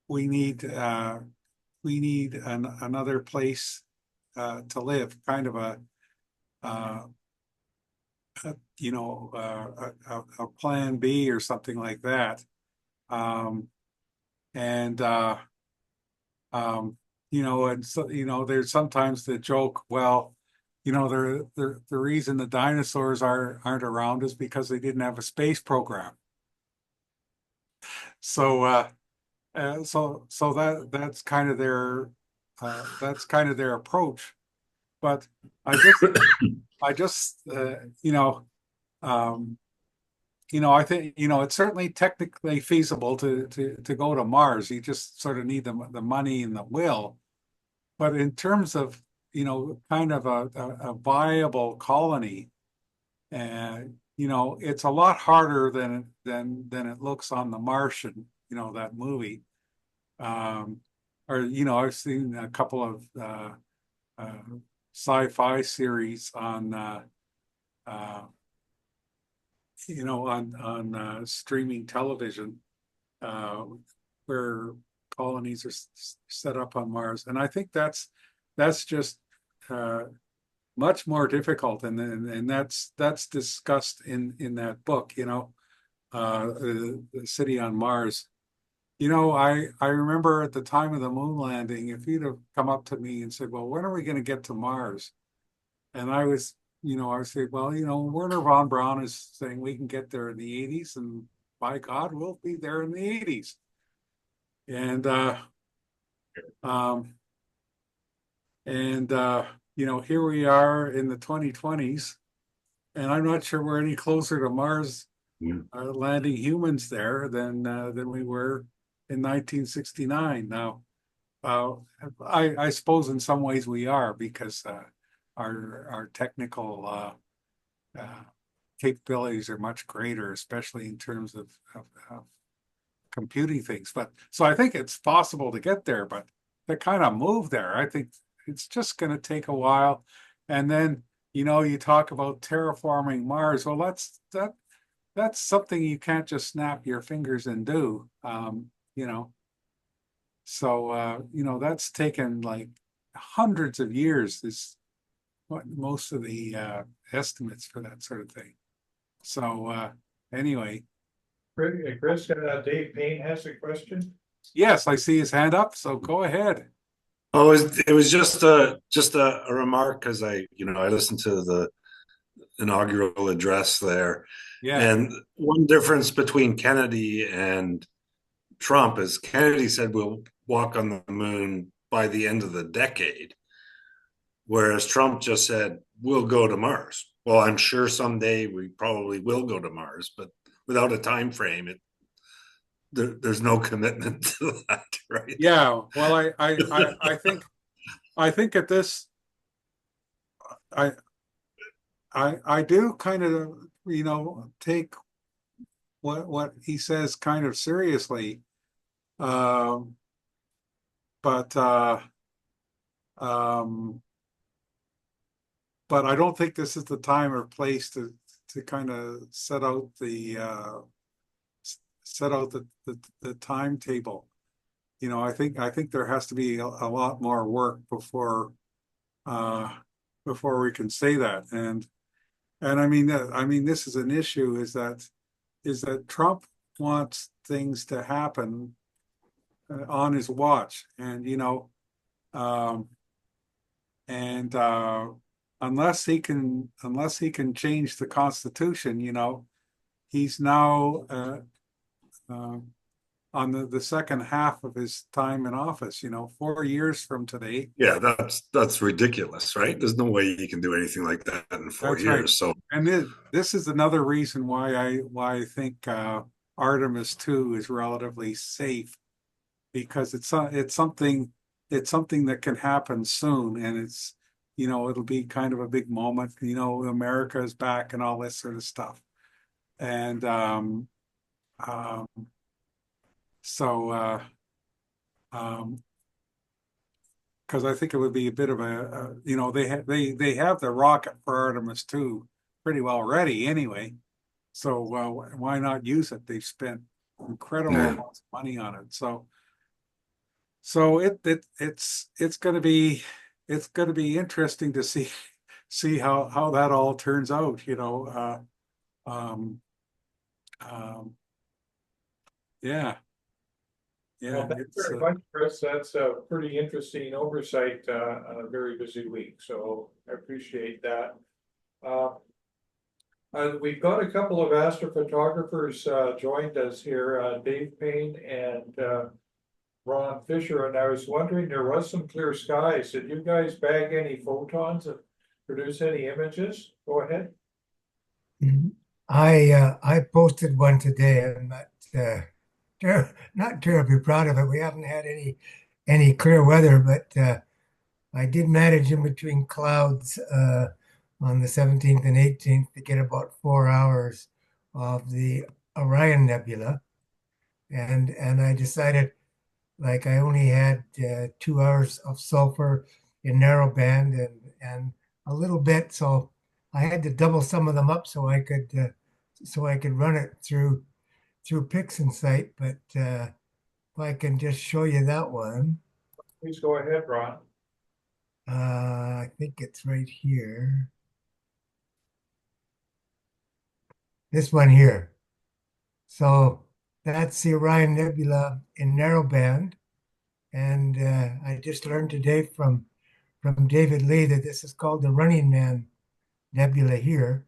we need another place to live, kind of a plan B or something like that. And so, there's sometimes the joke, well, the reason the dinosaurs aren't around is because they didn't have a space program. So that's kind of their approach. But I just I think, it's certainly technically feasible to go to Mars. You just sort of need the money and the will. But in terms of, kind of a viable colony, it's a lot harder than it looks on The Martian, that movie. I've seen a couple of sci-fi series on streaming television, where colonies are set up on Mars, and I think that's just much more difficult, and that's discussed in that book. The City on Mars. I remember at the time of the moon landing, if you'd have come up to me and said, "Well, when are we going to get to Mars?" And I would say, "Well, Werner von Braun is saying we can get there in the 80s, and by God, we'll be there in the 80s." And here we are in the 2020s, and I'm not sure we're any closer to Mars landing humans there than we were in 1969. Now, I suppose in some ways we are, because our technical capabilities are much greater, especially in terms of computing things. But so I think it's possible to get there, but to kind of move there, I think it's just going to take a while. And then, you talk about terraforming Mars. Well, that's something you can't just snap your fingers and do. So that's taken like hundreds of years. Is what most of the estimates for that sort of thing. So anyway. Chris, Dave Payne has a question. Yes, I see his hand up, so go ahead. Oh, it was just a remark, because I listened to the inaugural address there. Yeah. And one difference between Kennedy and Trump is Kennedy said we'll walk on the moon by the end of the decade, whereas Trump just said we'll go to Mars. Well, I'm sure someday we probably will go to Mars, but without a time frame, there's no commitment to that, right? Yeah. Well, I think at this, I do kind of take what he says kind of seriously, but I don't think this is the time or place to kind of set out the timetable. I think there has to be a lot more work before we can say that. And I mean this is an issue, is that Trump wants things to happen on his watch, and unless he can change the Constitution, he's now on the second half of his time in office, 4 years from today. Yeah, that's ridiculous, right? There's no way you can do anything like that in 4 years. Right. So, and this is another reason why I think Artemis 2 is relatively safe, because it's something that can happen soon, and it's it'll be kind of a big moment. America is back and all this sort of stuff, and because I think it would be a bit of they have the rocket for Artemis 2 pretty well ready anyway. So why not use it? They've spent incredible amounts of money on it. So it's going to be interesting to see how that all turns out. Yeah. Well, thanks very much, Chris. That's a pretty interesting oversight on a very busy week. So I appreciate that. We've got a couple of astrophotographers joined us here, Dave Payne and Ron Fisher. And I was wondering, there was some clear skies. Did you guys bag any photons and produce any images? Go ahead. I posted one today. I'm not terribly proud of it. We haven't had any clear weather, but I did manage in between clouds on the 17th and 18th to get about 4 hours of the Orion Nebula, and I decided like I only had 2 hours of sulfur in narrowband and a little bit, so I had to double some of them up so I could run it through PixInsight. But if I can just show you that one, Please go ahead, Ron. I think it's right here. This one here. So that's the Orion Nebula in narrowband. And I just learned today from David Lee that this is called the Running Man Nebula here.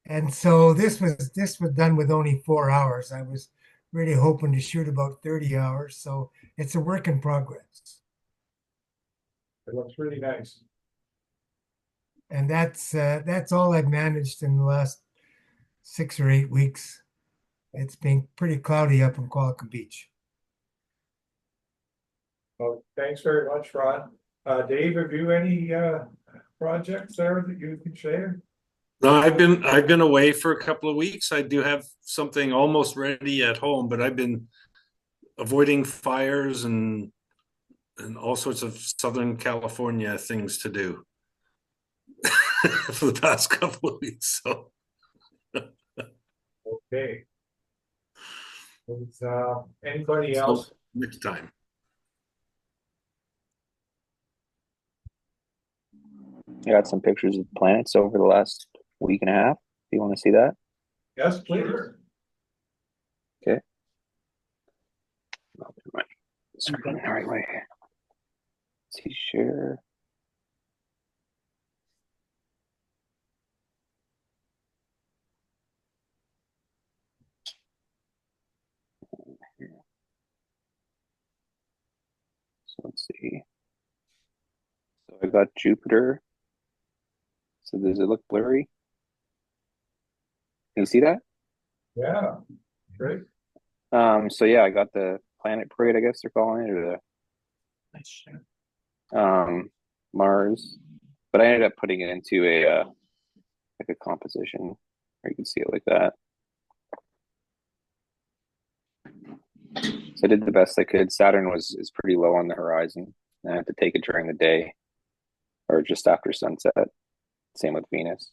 And so this was done with only 4 hours. I was really hoping to shoot about 30 hours. So it's a work in progress. It looks really nice. And that's all I've managed in the last 6 or 8 weeks. It's been pretty cloudy up in Qualicum Beach. Well, thanks very much, Ron. Dave, have you any projects there that you can share? No, I've been away for a couple of weeks. I do have something almost ready at home, but I've been avoiding fires and all sorts of Southern California things to do for the past couple of weeks. So Okay. Is anybody else? next time. I got some pictures of planets over the last week and a half. Do you want to see that? Yes, please. Okay. I'll put my screen the right way. Let's see, share. So let's see. So I got Jupiter. So does it look blurry? Can you see that? Yeah, great. So yeah, I got the planet parade, I guess they're calling it, or the Mars. But I ended up putting it into a like a composition where you can see it like that. So I did the best I could. Saturn is pretty low on the horizon. I had to take it during the day or just after sunset. Same with Venus.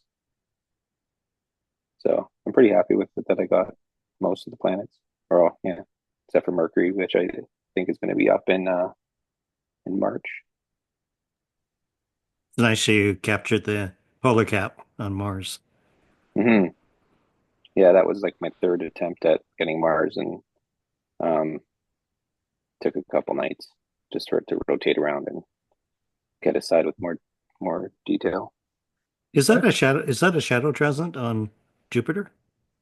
So I'm pretty happy with it that I got most of the planets. Or all, yeah, except for Mercury, which I think is going to be up in March. It's nice you captured the polar cap on Mars. Mm-hmm. Yeah, that was like my third attempt at getting Mars, and took a couple nights just for it to rotate around and get aside with more detail. Is that a shadow? Is that a shadow transit on Jupiter?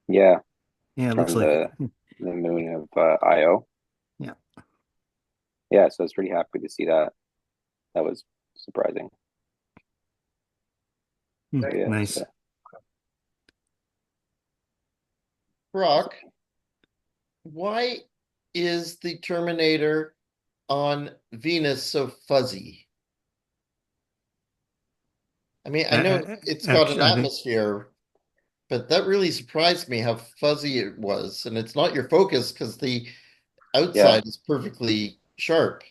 Yeah. Yeah, it From looks like the moon of Io. Yeah. Yeah, so I was pretty happy to see that. That was surprising. So, yeah, nice. so, Brock, why is the Terminator on Venus so fuzzy? I mean, I know it's got an atmosphere, but that really surprised me how fuzzy it was. And it's not your focus because the outside is perfectly sharp.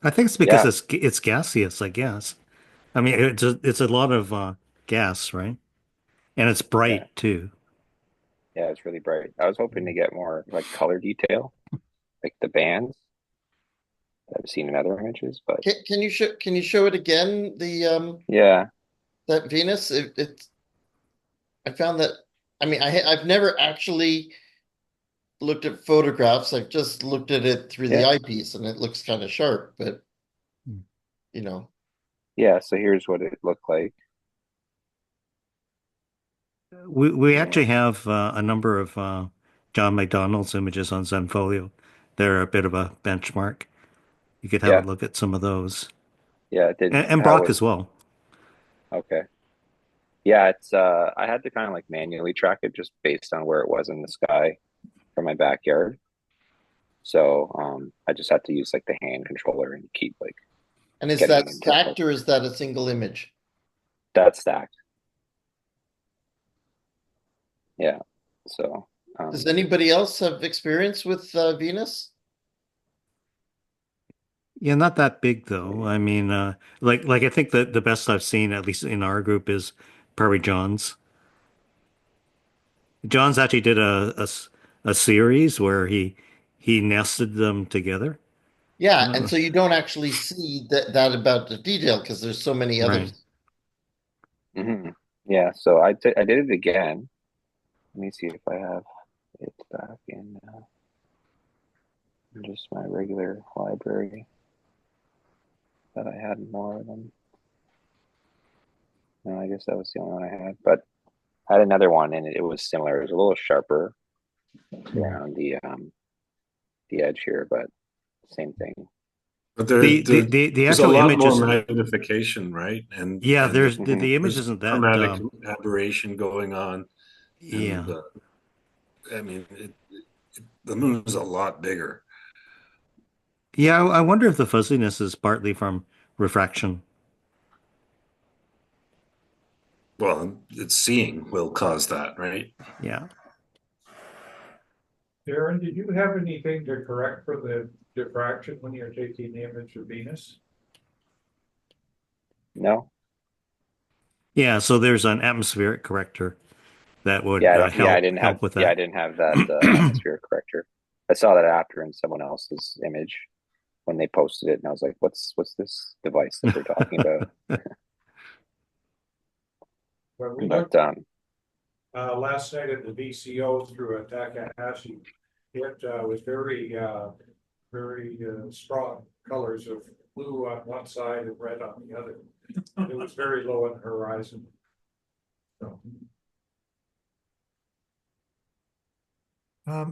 I think it's because it's gaseous, I guess. I mean, it's a lot of gas, right? And it's bright too. Yeah, it's really bright. I was hoping to get more like color detail, like the bands that I've seen in other images. But can you show it again? The yeah, that Venus. It's I found that. I mean, I've never actually looked at photographs. I've just looked at it through the eyepiece, and it looks kind of sharp. But you know. Yeah. So here's what it looked like. We actually have a number of John McDonald's images on Zenfolio. They're a bit of a benchmark. You could have a look at some of those. Yeah, it did. And Brock as well. Okay. Yeah, it's I had to kind of like manually track it just based on where it was in the sky from my backyard. So I just had to use like the hand controller and keep like And is getting that it into stacked or is that a single image? that stacked. Yeah. So Does anybody else have experience with Venus? Yeah, not that big though. I mean, like I think the best I've seen, at least in our group, is probably John's. John's actually did a series where he nested them together. Yeah, and so you don't actually see that about the detail because there's so many Right. others. yeah, so I did it again. Let me see if I have it back in just my regular library that I had more of them. No, I guess that was the only one I had, but I had another one and it was similar. It was a little sharper around the edge here, but same thing. But The there's a actual lot image more is magnification, right? And yeah. and There's the image there's isn't that chromatic aberration going on, yeah. and I mean, the moon's a lot bigger. Yeah, I wonder if the fuzziness is partly from refraction. Well, it's seeing will cause that, right? Yeah. Darren, did you have anything to correct for the diffraction when you're taking the image of Venus? No. Yeah, so there's an atmospheric corrector that would Yeah, I help didn't have with yeah, I that. didn't have that atmospheric corrector. I saw that after in someone else's image when they posted it, and I was like, "What's this device that they're talking about?" Well, we But looked last night at the VCO through a Takahashi. It was very strong colors of blue on one side and red on the other. It was very low on the horizon. So.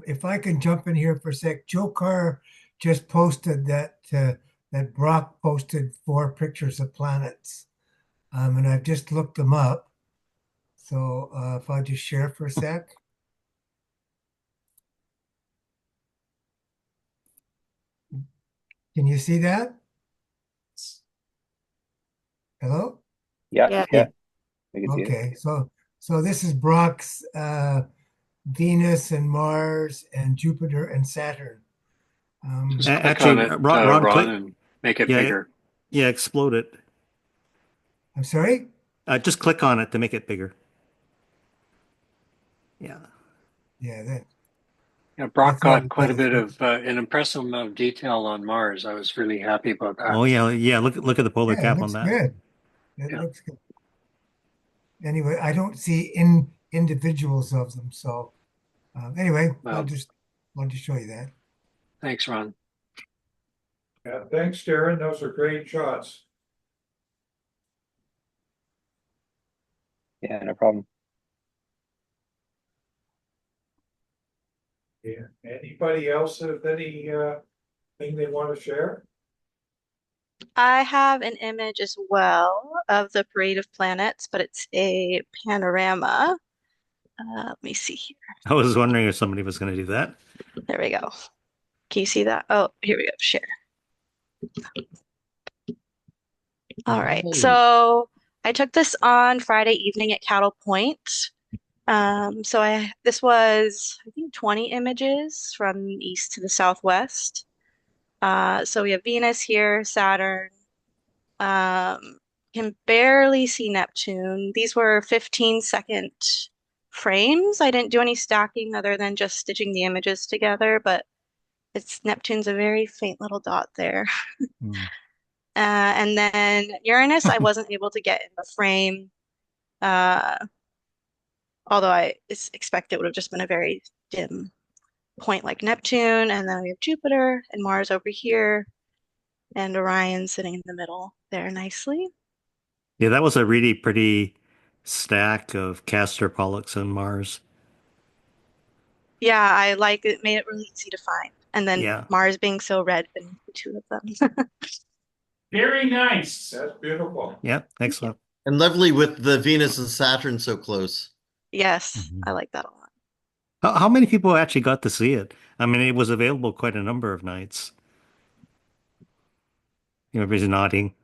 If I can jump in here for a sec, Joe Carr just posted that that Brock posted 4 pictures of planets, and I've just looked them up. So if I just share for a sec. Can you see that? Hello? yeah. Yeah. I can see it. Okay, so this is Brock's Venus and Mars and Jupiter and Saturn. Just click Actually, on it, Ron, Ron, and make it yeah, bigger. Yeah, explode it. I'm sorry? Just click on it to make it bigger. Yeah. Yeah, that. Yeah, Brock That's all got it quite a does. bit of an impressive amount of detail on Mars. I was really happy about that. Oh yeah. Look at the polar Yeah, it cap on looks that. good. It Yeah. looks good. Anyway, I don't see individuals of them. So anyway, I Well, just wanted to show you that. thanks, Ron. Yeah, thanks, Darren. Those are great shots. Yeah, no problem. Yeah. Anybody else have any thing they want to share? I have an image as well of the parade of planets, but it's a panorama. Let me see here. I was wondering if somebody was going to do that. There we go. Can you see that? Oh, here we go. Share. All right. So I took this on Friday evening at Cattle Point. This was, I think, 20 images from east to the southwest. So we have Venus here, Saturn. Can barely see Neptune. These were 15-second frames. I didn't do any stacking other than just stitching the images together, but Neptune's a very faint little dot there. And then Uranus, I wasn't able to get in the frame, although I expect it would have just been a very dim point like Neptune. And then we have Jupiter and Mars over here, and Orion sitting in the middle there nicely. Yeah, that was a really pretty stack of Castor, Pollux, and Mars. Yeah, I like it. Made it really easy to find. And then Yeah. Mars being so red beneath the 2 of them. Very nice. That's beautiful. Yeah, excellent. And lovely with the Venus and Saturn so close. Yes, I like that a lot. How many people actually got to see it? I mean, it was available quite a number of nights. Everybody's nodding.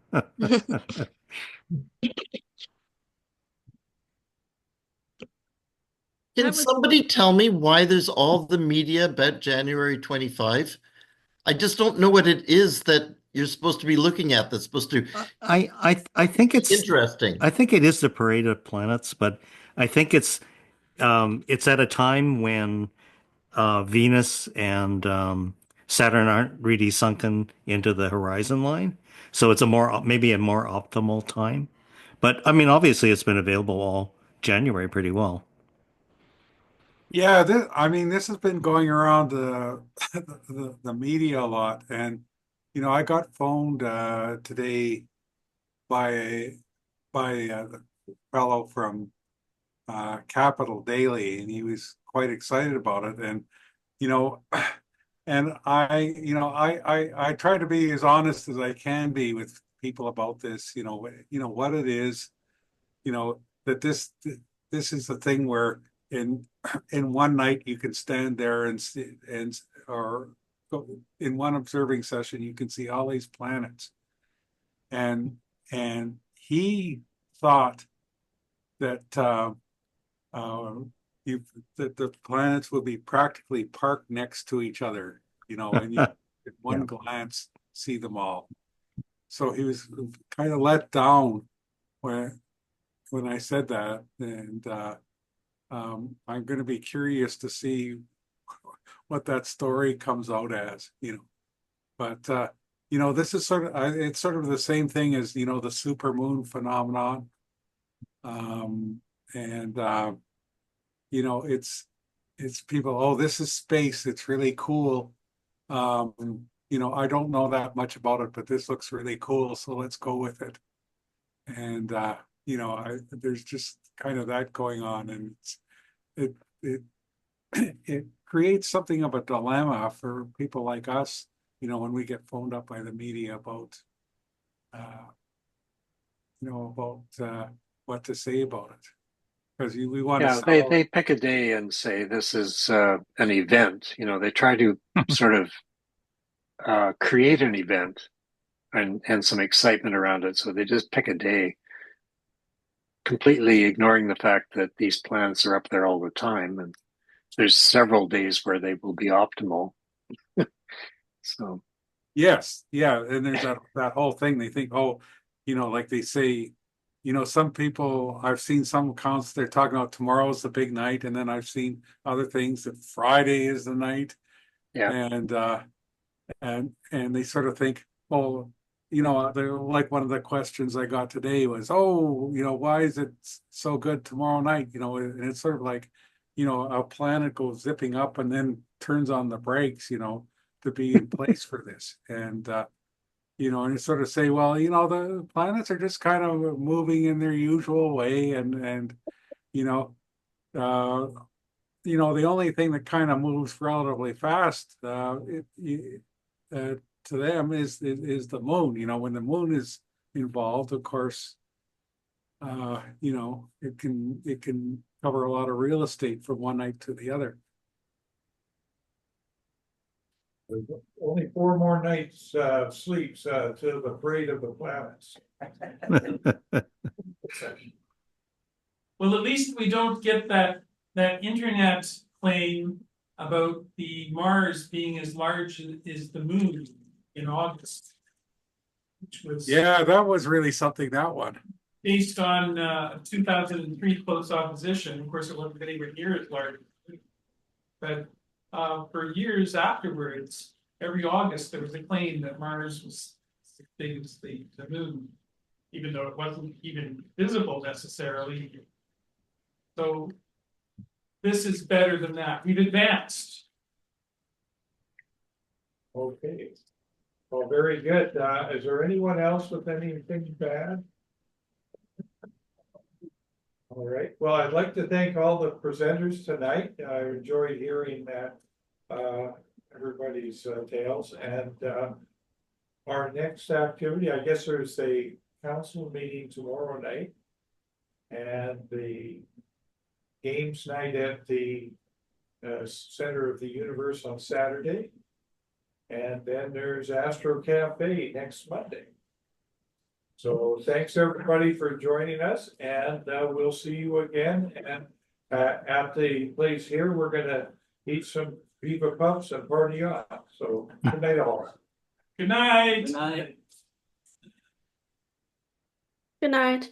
Can somebody tell me why there's all the media about January 25? I just don't know what it is that you're supposed to be looking at that's supposed to I think it's interesting. I think it is the parade of planets, but I think it's at a time when Venus and Saturn aren't really sunken into the horizon line, so it's maybe a more optimal time. But I mean, obviously, it's been available all January pretty well. Yeah, this has been going around the media a lot, and I got phoned today by the fellow from Capital Daily, and he was quite excited about it, and you know, and I try to be as honest as I can be with people about this, what it is, that this is the thing where in one night you can stand there or in one observing session you can see all these planets, and he thought that that the planets would be practically parked next to each other, and you at one glance see them all. So he was kind of let down when I said that, and I'm going to be curious to see what that story comes out as, But this is it's sort of the same thing as the supermoon phenomenon, and it's people. Oh, this is space. It's really cool. I don't know that much about it, but this looks really cool, so let's go with it. And there's just kind of that going on, and it it creates something of a dilemma for people like us, when we get phoned up by the media about what to say about it, because we want to they pick a day and say this is an event. They try to sort of create an event and some excitement around it. So they just pick a day, completely ignoring the fact that these planets are up there all the time, and there's several days where they will be optimal. So yes, yeah, and there's that whole thing. They think, like they say, some people, I've seen some accounts, they're talking about tomorrow's the big night, and then I've seen other things that Friday is the night. Yeah. And they sort of think, well, they're like, one of the questions I got today was, why is it so good tomorrow night? And it's sort of like, a planet goes zipping up and then turns on the brakes, to be in place for this. And and you sort of say, well, the planets are just kind of moving in their usual way, and the only thing that kind of moves relatively fast to them is the moon. When the moon is involved, of course, it can cover a lot of real estate from one night to the other. Only 4 more nights sleeps to the parade of the planets. Well, at least we don't get that internet claim about the Mars being as large as the moon in August, which was that was really something, that one. Based on 2003 close opposition. Of course, it wasn't anywhere near as large, but for years afterwards, every August there was a claim that Mars was as big as the moon, even though it wasn't even visible necessarily. So this is better than that. We've advanced. Okay. Well, very good. Is there anyone else with anything bad? All right. Well, I'd like to thank all the presenters tonight. I enjoyed hearing that everybody's tales. And our next activity, I guess there's a council meeting tomorrow night. and the games night at the Center of the Universe on Saturday. And then there's Astro Cafe next Monday. So thanks everybody for joining us, and we'll see you again. And at the place here, we're gonna eat some Viva Puffs and party on. So good night all. Good night. Good night. Good night.